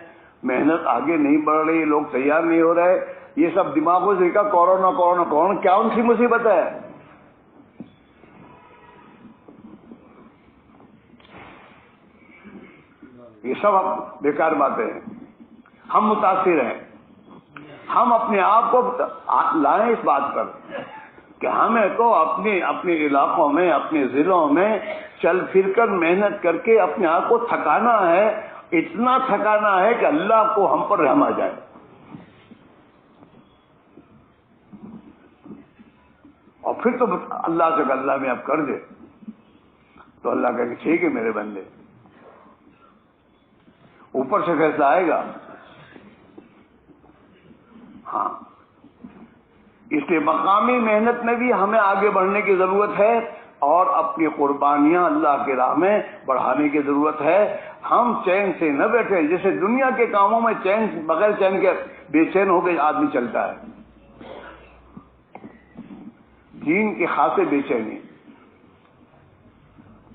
محنت آگے نہیں بڑھ رہی, لوگ تیار نہیں ہو رہے. یہ سب دماغوں سے کہا کورونا کورونا کورونا, کیا ان سی مصیبت ہے؟ یہ سب بیکار باتیں ہیں. ہم متاثر ہیں. ہم اپنے آپ کو لائیں اس بات پر کہ ہمیں تو اپنے علاقوں میں, اپنے ضلعوں میں چل پھر کر محنت کر کے اپنے آپ کو تھکانا ہے. اتنا تھکانا ہے کہ اللہ کو ہم پر رحم آ جائے. اور پھر تو اللہ سے اللہ میں اب کر دے تو اللہ کہے کہ ٹھیک ہے میرے بندے, اوپر سے فیصلہ آئے گا. ہاں, اس لیے مقامی محنت میں بھی ہمیں آگے بڑھنے کی ضرورت ہے اور اپنی قربانیاں اللہ کی راہ میں بڑھانے کی ضرورت ہے. ہم چین سے نہ بیٹھے, جیسے دنیا کے کاموں میں چین بغیر چین کے بے چین ہو کے آدمی چلتا ہے. دین کی خاصے بے چینی.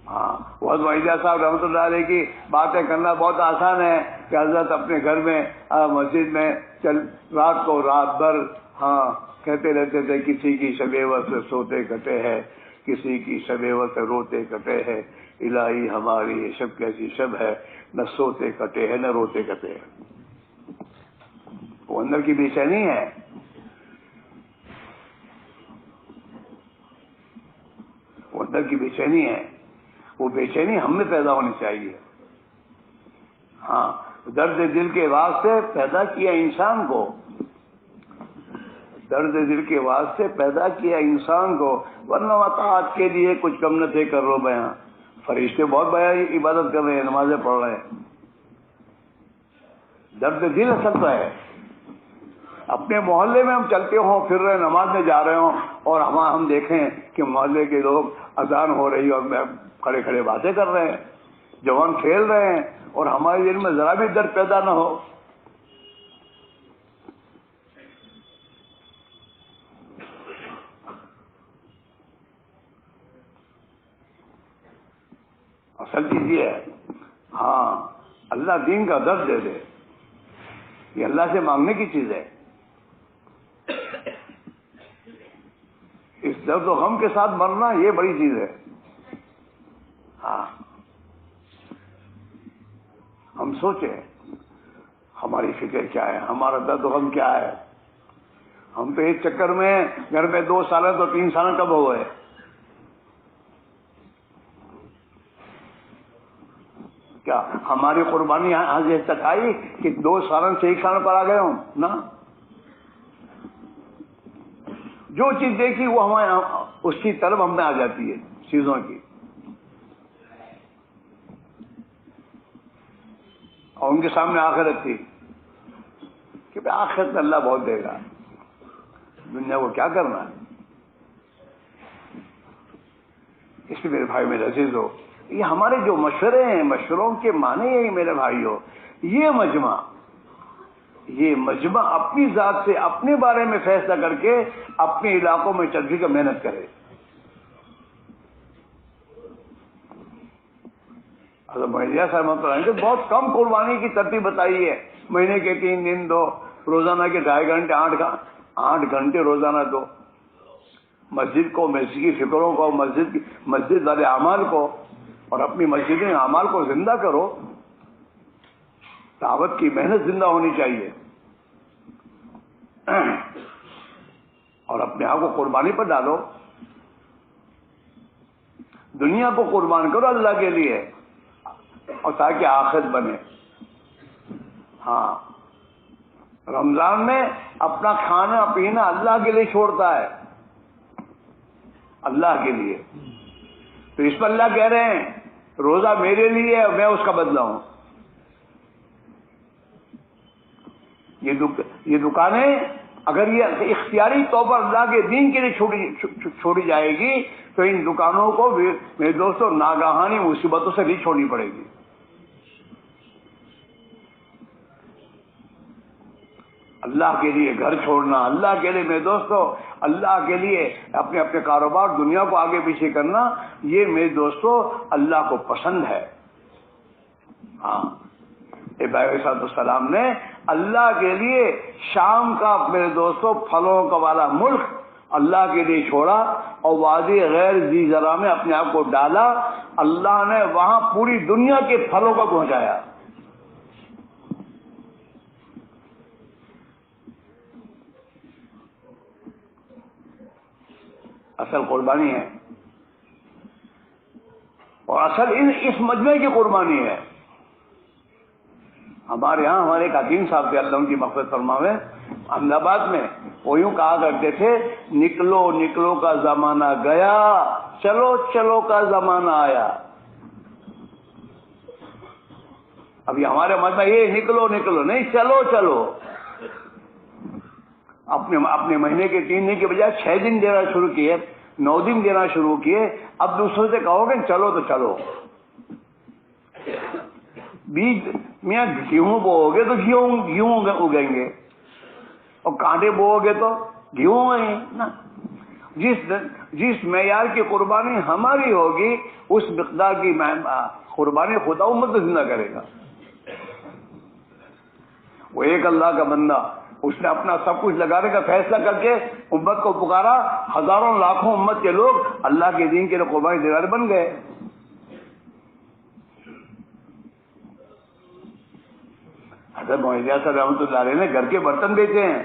ہاں, بہت وحیدہ صاحب رحمۃ اللہ علیہ کی باتیں کرنا بہت آسان ہے کہ حضرت اپنے گھر میں مسجد میں رات کو رات بھر کہتے رہتے تھے کسی کی شب وصل سے سوتے کٹے ہیں, کسی کی شب وصل سے روتے کٹے ہیں. الہی ہماری یہ شب کیسی شب ہے, نہ سوتے کٹے ہیں نہ روتے کٹے ہیں. وہ اندر کی بے چینی ہے. وہ اندر کی بے چینی ہے. وہ بے چینی ہم میں پیدا ہونی چاہیے. ہاں, درد دل کے واسطے پیدا کیا انسان کو, درد دل کے واسطے پیدا کیا انسان کو, ورنہ مطاعت کے لیے کچھ کم نہ تھے کر رو بیاں. فرشتے بہت بیاں عبادت کر رہے ہیں, نمازیں پڑھ رہے ہیں. درد دل اصل تو ہے. اپنے محلے میں ہم چلتے ہوں, پھر رہے, نماز میں جا رہے ہوں اور ہم دیکھیں کہ محلے کے لوگ اذان ہو رہی اور کھڑے کھڑے باتیں کر رہے ہیں, جوان کھیل رہے ہیں, اور ہمارے دل میں ذرا بھی درد پیدا نہ ہو. اصل چیز یہ ہے. ہاں, اللہ دین کا درد دے دے, یہ اللہ سے مانگنے کی چیز ہے. اس درد و غم کے ساتھ مرنا یہ بڑی چیز ہے. ہاں, ہم سوچیں ہماری فکر کیا ہے, ہمارا درد و غم کیا ہے. ہم تو ایک چکر میں گھر میں 2 سال تو 3 سال کب ہو گئے. کیا ہماری قربانی یہاں تک آئی کہ 2 سال سے 1 سال پر آ گئے ہوں نا. جو چیز دیکھی وہ ہمیں اس کی طرف ہم میں آ جاتی ہے چیزوں کی, اور ان کے سامنے آخرت تھی کہ آخرت میں اللہ بہت دے گا, دنیا کو کیا کرنا ہے. اس لیے میرے بھائی میرے عزیز ہو, یہ ہمارے جو مشورے ہیں, مشوروں کے معنی ہے میرے بھائی ہو, یہ مجمع اپنی ذات سے اپنے بارے میں فیصلہ کر کے اپنے علاقوں میں چل کر محنت کرے. حضرت مہدیہ صاحب بہت کم قربانی کی ترتیب بتائی ہے. مہینے کے 3 دن دو, روزانہ کے 2.5 گھنٹے 8 گھنٹے روزانہ دو. مسجد کو, مسجد کی فکروں کو, مسجد والے اعمال کو اور اپنی مسجد اعمال کو زندہ کرو. دعوت کی محنت زندہ ہونی چاہیے اور اپنے آپ کو قربانی پر ڈالو. دنیا کو قربان کرو اللہ کے لیے اور تاکہ آخرت بنے. ہاں رمضان میں اپنا کھانا پینا اللہ کے لیے چھوڑتا ہے, اللہ کے لیے. تو اس پر اللہ کہہ رہے ہیں روزہ میرے لیے ہے, میں اس کا بدلہ ہوں. یہ دکانیں اگر یہ اختیاری طور پر اللہ کے دین کے لیے چھوڑی جائے گی تو ان دکانوں کو میرے دوستوں ناگہانی مصیبتوں سے نہیں چھوڑنی پڑے گی. اللہ کے لیے گھر چھوڑنا, اللہ کے لیے میرے دوستوں اللہ کے لیے اپنے اپنے کاروبار دنیا کو آگے پیچھے کرنا, یہ میرے دوستوں اللہ کو پسند ہے. ہاں ابراہیم علیہ السلام نے اللہ کے لیے شام کا میرے دوستوں پھلوں کا والا ملک اللہ کے لیے چھوڑا اور وادی غیر ذی زرع میں اپنے آپ کو ڈالا. اللہ نے وہاں پوری دنیا کے پھلوں کو پہنچایا. اصل قربانی ہے اور اصل اس مجمع کی قربانی ہے. ہمارے یہاں ہمارے ایک حکیم صاحب تھے اللہ ان کی مغفرت فرماوے, احمد آباد میں, وہ یوں کہا کرتے تھے نکلو نکلو کا زمانہ گیا, چلو چلو کا زمانہ آیا. ابھی ہمارے مطلب یہ نکلو نکلو نہیں, چلو چلو. اپنے مہینے کے 3 دن کے بجائے 6 دن دینا شروع کیے, 9 دن دینا شروع کیے. اب دوسروں سے کہو گے چلو تو چلو. بیج میاں گیہوں بوؤ گے تو گیہوں اگیں گے, اور کانٹے بوؤ گے تو گیہوں آئیں نا. جس معیار کی قربانی ہماری ہوگی اس مقدار کی قربانی خدا امت کو زندہ کرے گا. وہ ایک اللہ کا بندہ, اس نے اپنا سب کچھ لگانے کا فیصلہ کر کے امت کو پکارا. ہزاروں لاکھوں امت کے لوگ اللہ کے دین کے لیے قربانی دینے والے بن گئے. حضرت محمد رحمۃ اللہ علیہ نے گھر کے برتن بیچے ہیں.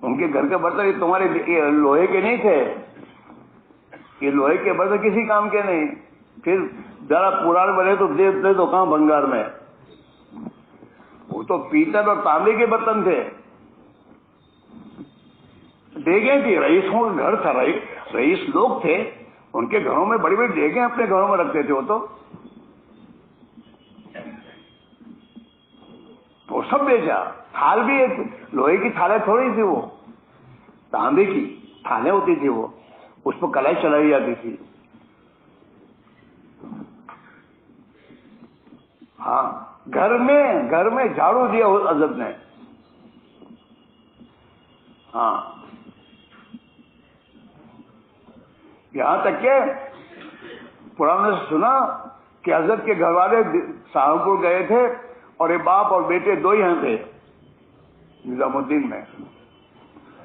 ان کے گھر کے برتن یہ تمہارے لوہے کے نہیں تھے, یہ لوہے کے برتن کسی کام کے نہیں. پھر ذرا پرانے بنے تو دے تو کہاں بنگار میں, وہ تو پیتل اور تانبے کے برتن تھے. دیگیں تھی, رئیسوں کا گھر تھا, رئیس لوگ تھے, ان کے گھروں میں بڑی بڑی دیگیں اپنے گھروں میں رکھتے تھے. وہ تو سب بیچا. تھال بھی ایک لوہے کی تھالیں تھوڑی تھی, وہ تانبے کی تھالیں ہوتی تھی, وہ اس پر کڑھائی چلائی جاتی تھی. ہاں گھر میں جھاڑو دیا حضرت نے. ہاں یہاں تک کہ پرانے سے سنا کہ حضرت کے گھر والے سہارنپور گئے تھے اور یہ باپ اور بیٹے 2 ہی تھے نظام الدین میں,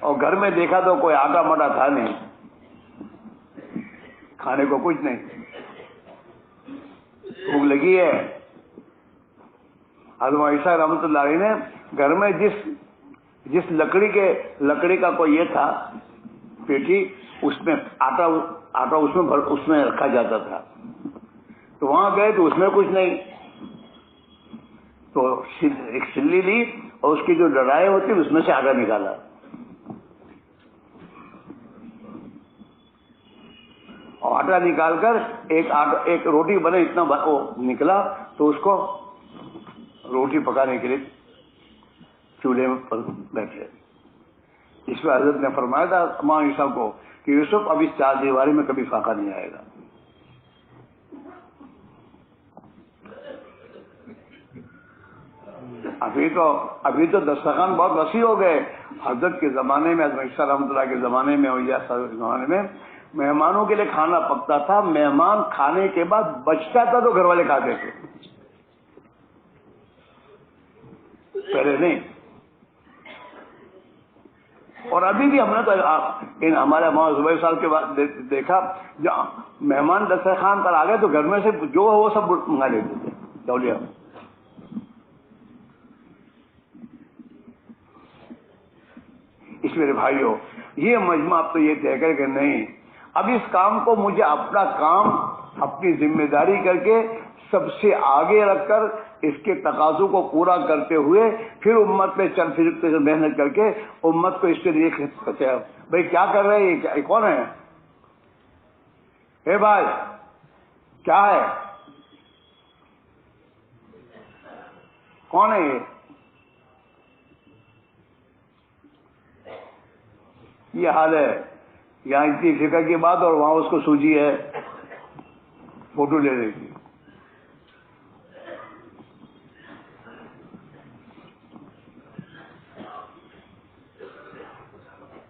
اور گھر میں دیکھا تو کوئی آٹا مٹا تھا نہیں, کھانے کو کچھ نہیں. بھوک لگی ہے. حضرت عیسیٰ رحمۃ اللہ علیہ نے گھر میں جس لکڑی کا کوئی یہ تھا پیٹی, اس میں آٹا اس میں رکھا جاتا تھا. تو وہاں گئے تو اس میں کچھ نہیں, تو ایک سلی لی اور اس کی جو ڈرائیں ہوتی اس میں سے آٹا نکالا. اور آٹا نکال کر ایک روٹی بنے اتنا وہ نکلا, تو اس کو روٹی پکانے کے لیے چولہے پر بیٹھے. اس میں حضرت نے فرمایا تھا امام یوسف کو کہ یوسف اب اس 4 دیواری میں کبھی فاقہ نہیں آئے گا. ابھی تو دسترخوان بہت وسیع ہو گئے. حضرت کے زمانے میں, حضرت عیسیٰ رحمۃ اللہ کے زمانے میں اور یا کے زمانے میں مہمانوں کے لیے کھانا پکتا تھا. مہمان کھانے کے بعد بچتا تھا تو گھر والے کھاتے تھے, پہلے نہیں. اور ابھی بھی ہم نے تو ہمارے ماں زبیر صاحب کے بعد دیکھا, جہاں مہمان دسترخوان پر آ گئے تو گھر میں سے جو وہ سب منگا لیتے تھے تولیہ. اس میرے بھائیوں, یہ مجمع اب تو یہ طے کر کہ نہیں, اب اس کام کو مجھے اپنا کام، اپنی ذمہ داری کر کے سب سے آگے رکھ کر اس کے تقاضوں کو پورا کرتے ہوئے پھر امت پہ چل پھر محنت کر کے امت کو اس کے لیے بھائی کیا کر رہے ہیں، یہ کون ہے؟ اے بھائی کیا ہے، کون ہے یہ حال ہے یہاں اتنی فکر کی بات اور وہاں اس کو سوجی ہے فوٹو لینے کی.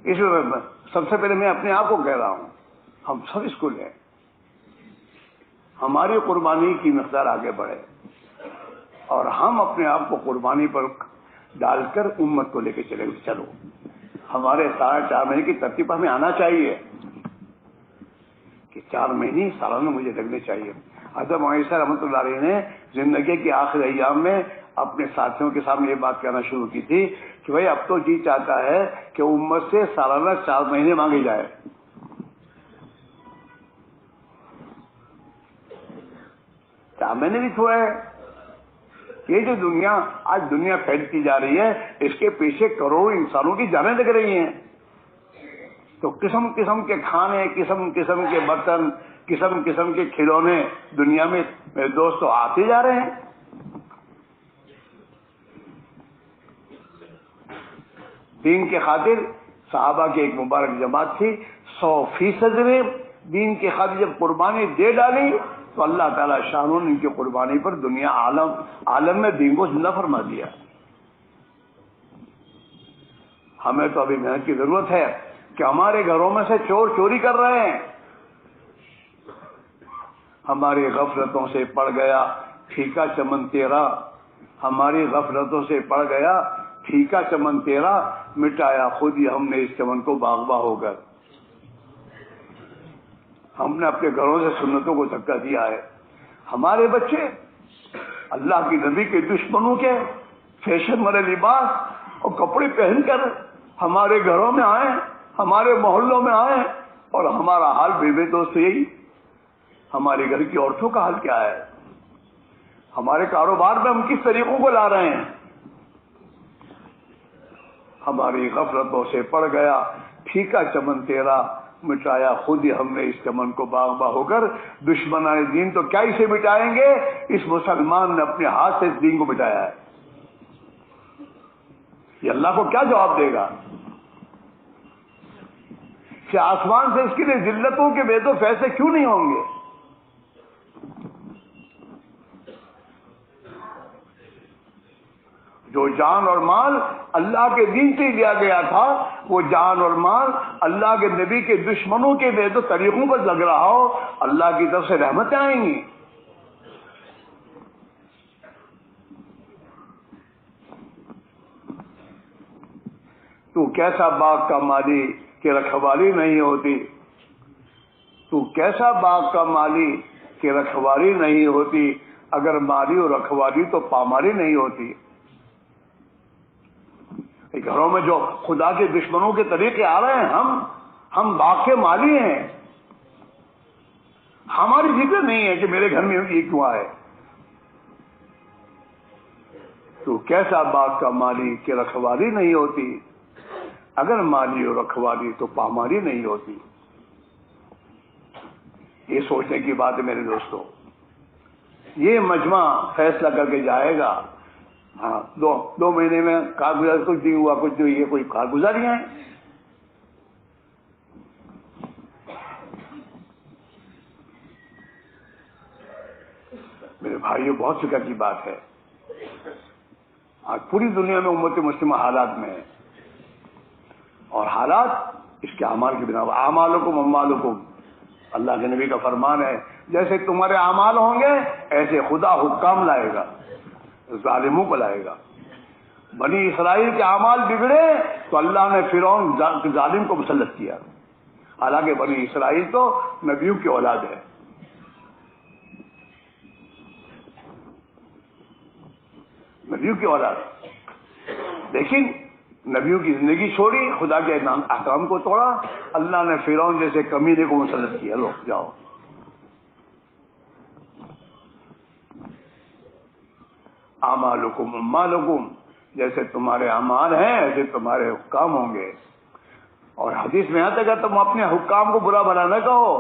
اس میں سب سے پہلے میں اپنے آپ کو کہہ رہا ہوں، ہم سب اسکول ہیں، ہماری قربانی کی مقدار آگے بڑھے اور ہم اپنے آپ کو قربانی پر ڈال کر امت کو لے کے چلے. چلو ہمارے 4.5 مہینے کی ترتیب پر ہمیں آنا چاہیے کہ 4 مہینے سالانہ مجھے لگنے چاہیے. حضرت معیشہ رحمۃ اللہ علیہ نے زندگی کے آخری ایام میں اپنے ساتھیوں کے سامنے یہ بات کہنا شروع کی تھی کہ بھائی اب تو جی چاہتا ہے کہ امت سے سالانہ 4 مہینے مانگے جائے. 4 مہینے بھی تھوڑے ہیں. یہ جو آج دنیا پھیلتی جا رہی ہے اس کے پیچھے کروڑوں انسانوں کی جانیں لگ رہی ہیں. تو قسم قسم کے کھانے، قسم قسم کے برتن، قسم قسم کے کھلونے دنیا میں میرے دوست آتے جا رہے ہیں. دین کے خاطر صحابہ کی ایک مبارک جماعت تھی، 100% میں دین کے خاطر جب قربانی دے ڈالی تو اللہ تعالیٰ شانوں نے ان کی قربانی پر دنیا عالم میں دین کو زندہ فرما دیا. ہمیں تو ابھی محنت کی ضرورت ہے کہ ہمارے گھروں میں سے چور چوری کر رہے ہیں. ہماری غفلتوں سے پڑ گیا پھیکا چمن تیرا، ہماری غفلتوں سے پڑ گیا پھیکا چمن تیرا، مٹایا خود ہی ہم نے اس چمن کو باغباں ہو کر. ہم نے اپنے گھروں سے سنتوں کو دھکا دیا ہے. ہمارے بچے اللہ کی نبی کے دشمنوں کے فیشن والے لباس اور کپڑے پہن کر ہمارے گھروں میں آئے، ہمارے محلوں میں آئے، اور ہمارا حال بے دوست یہی. ہمارے گھر کی عورتوں کا حال کیا ہے؟ ہمارے کاروبار میں ہم کس طریقوں کو لا رہے ہیں؟ ہماری غفلتوں سے پڑ گیا پھیکا چمن تیرا، مٹایا خود ہی ہم نے اس چمن کو باغباں ہو کر. دشمنان دین تو کیا اسے مٹائیں گے؟ اس مسلمان نے اپنے ہاتھ سے اس دین کو مٹایا ہے. یہ اللہ کو کیا جواب دے گا کہ آسمان سے اس کے لیے ذلتوں کے بے تو فیصلے کیوں نہیں ہوں گے؟ جو جان اور مال اللہ کے دین سے لیا گیا تھا، وہ جان اور مال اللہ کے نبی کے دشمنوں کے بے تو طریقوں پر لگ رہا ہو، اللہ کی طرف سے رحمتیں آئیں گی. تو کیسا باغ کا مالی کہ رکھوالی نہیں ہوتی، تو کیسا باغ کا مالی کہ رکھوالی نہیں ہوتی، اگر مالی اور رکھوالی تو پامالی نہیں ہوتی. گھروں میں جو خدا کے دشمنوں کے طریقے آ رہے ہیں، ہم باغ کے مالی ہیں. ہماری فکر نہیں ہے کہ میرے گھر میں یہ کیوں آئے. تو کیسا باغ کا مالی کہ رکھوالی نہیں ہوتی، اگر مالی اور رکھوالی تو پامالی نہیں ہوتی. یہ سوچنے کی بات ہے میرے دوستوں. یہ مجمع فیصلہ کر کے جائے گا. ہاں، 2 مہینے میں کارگزار کچھ نہیں ہوا، کچھ نہیں، یہ کوئی کارگزاریاں ہیں. میرے بھائیوں، بہت فکر کی بات ہے. آج پوری دنیا میں امت مسلمہ حالات میں ہے، اور حالات اس کے اعمال کی بنا پر. اعمالکم اموالکم، اللہ کے نبی کا فرمان ہے، جیسے تمہارے اعمال ہوں گے ایسے خدا حکام لائے گا، ظالموں کو لائے گا. بنی اسرائیل کے اعمال بگڑے تو اللہ نے فرعون ظالم کو مسلط کیا، حالانکہ بنی اسرائیل تو نبیوں کی اولاد ہے. نبیوں کی اولاد، لیکن نبیوں کی زندگی چھوڑی، خدا کے احکام کو توڑا، اللہ نے فرعون جیسے کمینے کو مسلط کیا، لو جاؤ۔ اعمالکم امالکم، جیسے تمہارے اعمال ہیں ایسے تمہارے حکام ہوں گے۔ اور حدیث میں آتا ہے کہ تم اپنے حکام کو برا بھلا نہ کہو،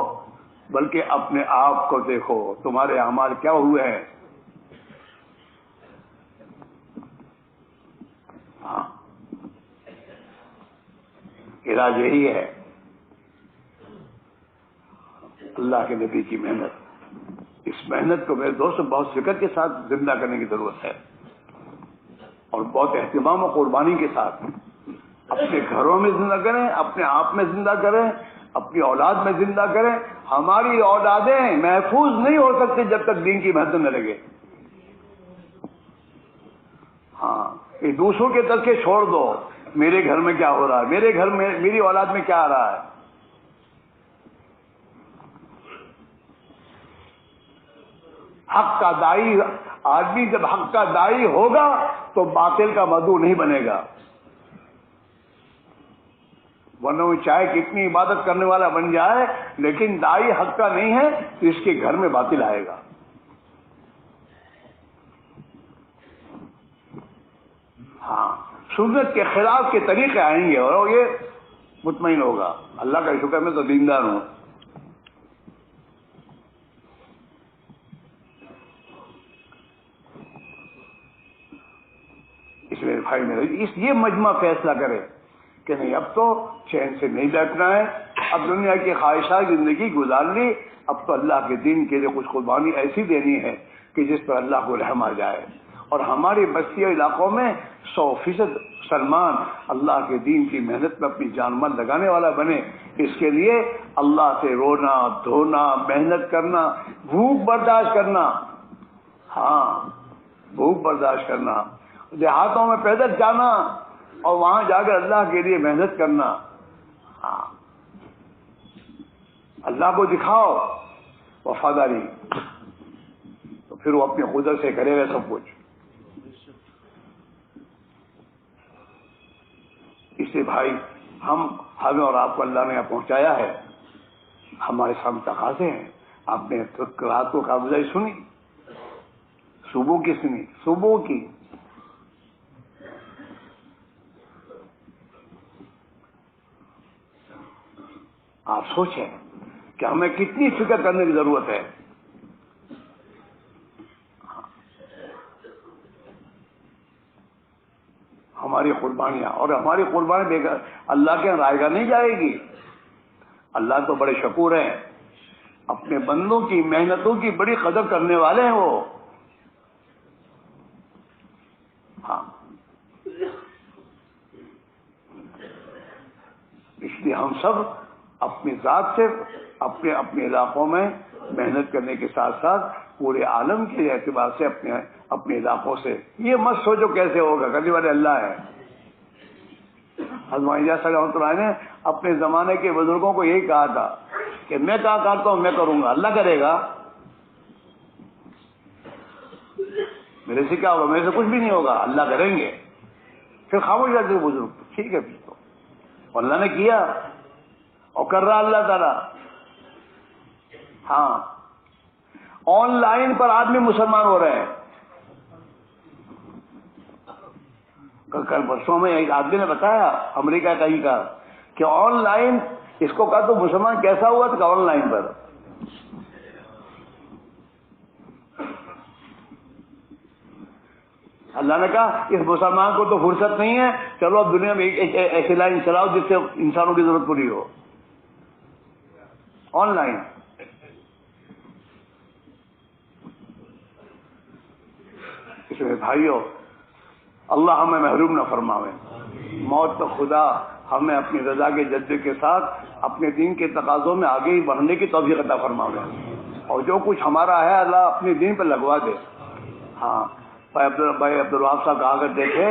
بلکہ اپنے آپ کو دیکھو تمہارے اعمال کیا ہوئے ہیں۔ ہاں، علاج یہی ہے، اللہ کے نبی کی محنت۔ اس محنت کو میرے دوست بہت فکر کے ساتھ زندہ کرنے کی ضرورت ہے، اور بہت اہتمام و قربانی کے ساتھ اپنے گھروں میں زندہ کریں، اپنے آپ میں زندہ کریں، اپنی اولاد میں زندہ کریں۔ ہماری اولادیں محفوظ نہیں ہو سکتی جب تک دین کی محنت نہ لگے۔ ہاں، یہ دوسروں کے تذکرے چھوڑ دو، میرے گھر میں کیا ہو رہا ہے، میرے گھر میں میری اولاد میں کیا آ رہا ہے۔ حق کا دائی آدمی جب حق کا دائی ہوگا تو باطل کا مدعو نہیں بنے گا، ورنہ وہ چاہے کتنی عبادت کرنے والا بن جائے لیکن دائی حق کا نہیں ہے تو اس کے گھر میں باطل آئے گا۔ ہاں، سنت کے خلاف کے طریقے آئیں گے اور یہ مطمئن ہوگا اللہ کا شکر میں تو دیندار ہوں۔ اس لیے بھائی میرے یہ مجمع فیصلہ کرے کہ نہیں، اب تو چین سے نہیں بیٹھنا ہے، اب دنیا کی خواہشات زندگی گزار لی، اب تو اللہ کے دین کے لیے کچھ قربانی ایسی دینی ہے کہ جس پر اللہ کو رحم آ جائے، اور ہماری بستی علاقوں میں 100% سلمان اللہ کے دین کی محنت میں اپنی جان مال لگانے والا بنے۔ اس کے لیے اللہ سے رونا دھونا، محنت کرنا، بھوک برداشت کرنا، ہاں بھوک برداشت کرنا، دیہاتوں میں پیدل جانا اور وہاں جا کر اللہ کے لیے محنت کرنا۔ ہاں، اللہ کو دکھاؤ وفاداری، تو پھر وہ اپنی قدرت سے کرے گا سب کچھ۔ اس سے بھائی ہمیں اور آپ کو اللہ نے یہاں پہنچایا ہے، ہمارے سامنے تقاضے ہیں۔ آپ نے رات کو کارگزاری سنی، صبح کی سنی، صبح کی آپ سوچیں کہ ہمیں کتنی فکر کرنے کی ضرورت ہے۔ ہماری قربانیاں، اور ہماری قربانی اللہ کے رائے گاہ نہیں جائے گی۔ اللہ تو بڑے شکور ہیں، اپنے بندوں کی محنتوں کی بڑی قدر کرنے والے ہیں وہ۔ ہاں، اس لیے ہم سب اپنی ذات سے اپنے اپنے علاقوں میں محنت کرنے کے ساتھ ساتھ پورے عالم کے اعتبار سے اپنے علاقوں سے یہ مت سوچو کیسے ہوگا، کرنے والے اللہ ہے۔ حضرت معاذ صلی اللہ علیہ وسلم نے اپنے زمانے کے بزرگوں کو یہی کہا تھا کہ میں کہاں کرتا ہوں میں کروں گا، اللہ کرے گا، میرے سے کیا ہوگا، میرے سے کچھ بھی نہیں ہوگا، اللہ کریں گے۔ پھر خاموش رہتے بزرگ، ٹھیک ہے، پھر تو اللہ نے کیا اور کر رہا اللہ تعالیٰ۔ ہاں، آن لائن پر آدمی مسلمان ہو رہے ہیں۔ کل برسوں میں ایک آدمی نے بتایا امریکہ کہیں کا کہ آن لائن، اس کو کہا تو مسلمان کیسا ہوا تھا آن لائن پر؟ اللہ نے کہا اس مسلمان کو تو فرصت نہیں ہے، چلو اب دنیا میں ایسی لائن چلاؤ جس سے انسانوں کی ضرورت پوری ہو، آن لائن۔ اس میں بھائیو اللہ ہمیں محروم نہ فرماوے، موت تو خدا ہمیں اپنی رضا کے جذبے کے ساتھ اپنے دین کے تقاضوں میں آگے ہی بڑھنے کی توفیق عطا فرماوے، اور جو کچھ ہمارا ہے اللہ اپنے دین پہ لگوا دے۔ ہاں، بھائی عبدالوہاب صاحب کہا کرتے تھے،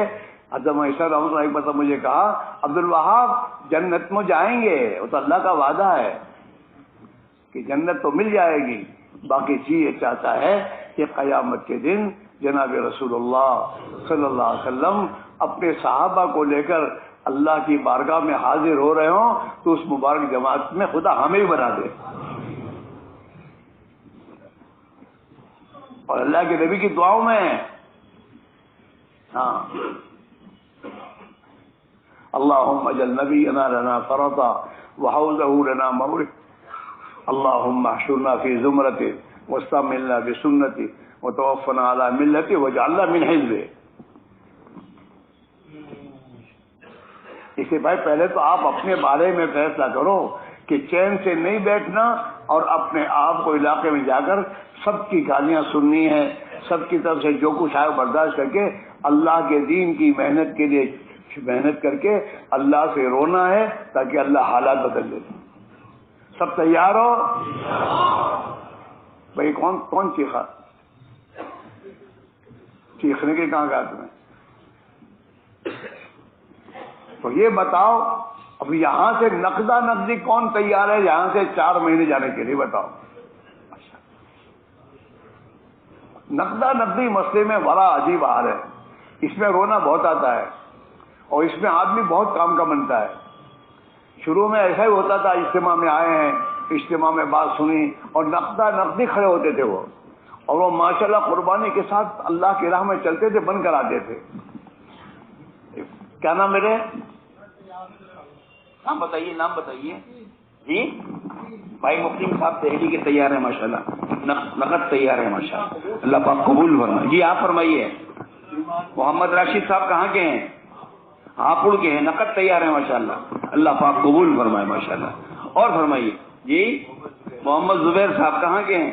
حضرت معیشہ رحمۃ اللہ ایک مرتبہ مجھے کہا عبدالوہاب جنت میں جائیں گے، وہ تو اللہ کا وعدہ ہے کہ جنت تو مل جائے گی، باقی جی یہ چاہتا ہے کہ قیامت کے دن جناب رسول اللہ صلی اللہ علیہ وسلم اپنے صحابہ کو لے کر اللہ کی بارگاہ میں حاضر ہو رہے ہوں تو اس مبارک جماعت میں خدا ہمیں بھی بنا دے. اور اللہ کے نبی کی دعاؤں میں ہاں اللہم اجعل نبینا لنا فرطا وحوزہ لنا مورد اللہم احشرنا فی زمرتہ واستعملنا بسنتہ وتوفنا علی ملتہ واجعلنا من حزبہ. اسے بھائی پہلے تو آپ اپنے بارے میں فیصلہ کرو کہ چین سے نہیں بیٹھنا اور اپنے آپ کو علاقے میں جا کر سب کی گالیاں سننی ہے, سب کی طرف سے جو کچھ آئے برداشت کر کے اللہ کے دین کی محنت کے لیے محنت کر کے اللہ سے رونا ہے تاکہ اللہ حالات بدل دے. سب تیار ہو؟ بھائی کون چیخا؟ چیخنے کے کہاں گا تمہیں؟ تو یہ بتاؤ اب یہاں سے نقدہ نقدی کون تیار ہے یہاں سے 4 مہینے جانے کے لیے؟ بتاؤ. نقدہ نقدی مسئلے میں بڑا عجیب حال ہے. اس میں رونا بہت آتا ہے اور اس میں آدمی بہت کام کا بنتا ہے. شروع میں ایسا ہی ہوتا تھا, اجتماع میں آئے ہیں, اجتماع میں بات سنی اور نقدہ نقدی کھڑے ہوتے تھے وہ, اور وہ ماشاءاللہ قربانی کے ساتھ اللہ کی راہ میں چلتے تھے, بن کر آتے تھے. کیا نام میرے؟ نام بتائیے, نام بتائیے. جی بھائی مفتی صاحب دہلی کے تیار ہیں ماشاءاللہ, نقد تیار ہے ماشاءاللہ, اللہ پاک قبول فرمائے. جی آپ فرمائیے. محمد راشد صاحب کہاں کے ہیں؟ ہاپوڑ کے ہیں, نقد تیار ہے ماشاءاللہ, اللہ پاک قبول فرمائے ماشاءاللہ. اور فرمائیے. جی محمد زبیر صاحب کہاں کے ہیں؟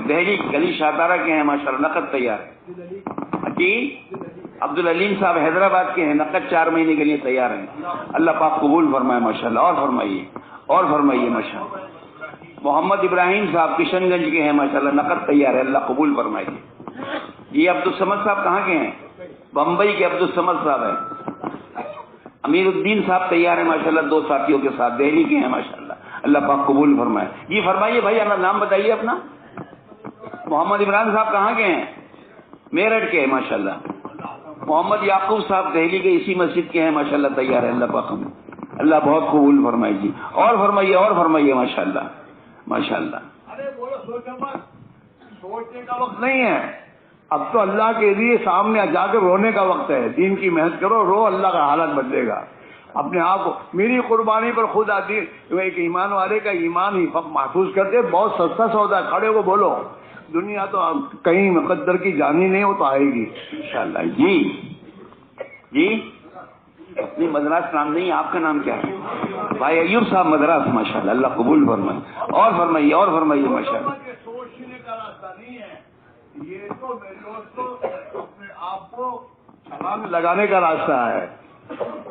دہلی گلی شاہدارہ کے ہیں ماشاءاللہ, نقد تیار ہے. جی عبدالعلیم صاحب حیدرآباد کے ہیں, نقد 4 مہینے کے لیے تیار ہیں, اللہ پاک قبول فرمائے ماشاءاللہ. اور فرمائیے, اور فرمائیے ماشاءاللہ. محمد ابراہیم صاحب کشن گنج کے ہیں ماشاءاللہ, نقد تیار ہے, اللہ قبول فرمائے. جی عبدالصمد صاحب کہاں کے ہیں؟ بمبئی کے عبدالصمد صاحب ہیں. امیر الدین صاحب تیار ہیں ماشاءاللہ, 2 ساتھیوں کے ساتھ, دہلی کے ہیں ماشاءاللہ, اللہ پاک قبول فرمائے. یہ فرمائیے بھائی, اللہ نام بتائیے اپنا. محمد عمران صاحب کہاں کے ہیں؟ میرٹھ کے ہیں ماشاءاللہ. محمد یعقوب صاحب دہلی کے اسی مسجد کے ہیں ماشاءاللہ, تیار ہے, اللہ پاک اللہ بہت قبول فرمائے. جی اور فرمائیے, اور فرمائیے ماشاءاللہ, ماشاءاللہ. سوچنے کا وقت نہیں ہے, اب تو اللہ کے لیے سامنے جا کر رونے کا وقت ہے. دین کی محنت کرو, رو, اللہ کا حالت بدلے گا. اپنے آپ کو میری قربانی پر خود آتی. ایک ایمان والے کا ایمان ہی محفوظ کرتے, بہت سستا سودا ہے. کھڑے کو بولو, دنیا تو کہیں مقدر کی جانی نہیں ہو تو آئے گی انشاءاللہ. جی جی اپنی مدراس نام نہیں, آپ کا نام کیا ہے؟ بھائی ایوب صاحب مدراس ماشاءاللہ, اللہ قبول فرمائے. اور فرمائیے, اور فرمائیے ماشاءاللہ. سوچنے کا راستہ نہیں ہے یہ, تو میرے دوستوں اپنے آپ کو چھلانگ لگانے کا راستہ ہے.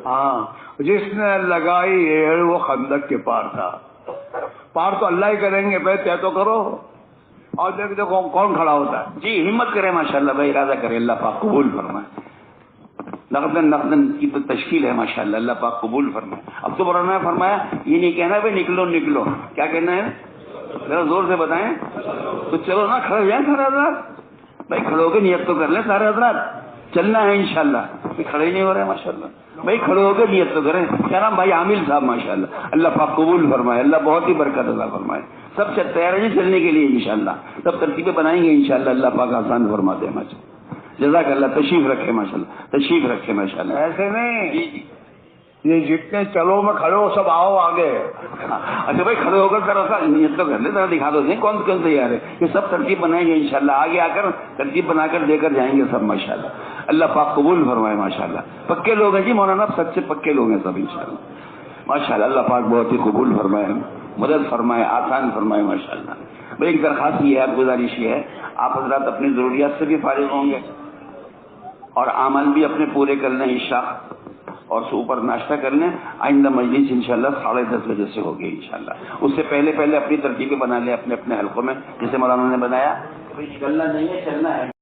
ہاں, جس نے لگائی ہے وہ خندق کے پار تھا. پار تو اللہ ہی کریں گے, بھائی طے تو کرو. اور دیکھو کون کھڑا ہوتا ہے. جی ہمت کرے ماشاءاللہ بھائی, ارادہ کرے, اللہ پاک قبول فرمائے. نقدن کی تو تشکیل ہے ماشاءاللہ, اللہ پاک قبول فرمائے. اب تو مولانا نے فرمایا یہ نہیں کہنا بھائی نکلو نکلو, کیا کہنا ہے ذرا زور سے بتائیں. تو چلو نا, کھڑے ہو جائیں سارے حضرات. بھائی کھڑے ہو کے نیت تو کر لیں سارے حضرات, چلنا ہے انشاءاللہ. کھڑے ہی نہیں ہو رہے ماشاءاللہ, بھائی کھڑے ہو کے نیت تو کریں. کیا نام بھائی؟ عامل صاحب ماشاءاللہ, اللہ پاک قبول فرمائے, اللہ بہت ہی برکت عطا فرمائے. سب سے تیار ہے چلنے کے لیے انشاءاللہ, سب ترتیبیں بنائیں گے انشاءاللہ, اللہ پاک آسان فرما دے ماشاءاللہ. جزاک اللہ, تشریف رکھے ماشاءاللہ, تشریف رکھے ماشاءاللہ. ایسے نہیں, جی جی یہ جتنے چلو میں کھڑے ہو سب آؤ آگے. اچھا بھائی کھڑے ہو کر ذرا سا نیت تو کر لیں, ذرا دکھا دو کون کون تیار ہے. یہ سب ترتیب بنائیں گے انشاءاللہ, آگے آ کر ترتیب بنا کر دے کر جائیں گے سب ماشاءاللہ. اللہ پاک قبول فرمائے ماشاءاللہ. پکے لوگ ہیں جی مولانا, سچے پکے لوگ ہیں سب انشاءاللہ ماشاءاللہ. اللہ پاک بہت ہی قبول فرمائے, مدد فرمائے, آسان فرمائے ماشاءاللہ. بھائی ایک درخواست یہ ہے, گزارش یہ ہے, آپ حضرات اپنی ضروریات سے بھی فارغ ہوں گے اور عمل بھی اپنے پورے کر لیں عشاء, اور اوپر ناشتہ کر لیں. آئندہ مجلس انشاءاللہ 10:30 بجے سے ہوگی انشاءاللہ. اس سے پہلے اپنی ترتیبیں بنا لیں اپنے اپنے حلقوں میں, جیسے مولانا نے بنایا. چلنا نہیں ہے, چلنا ہے.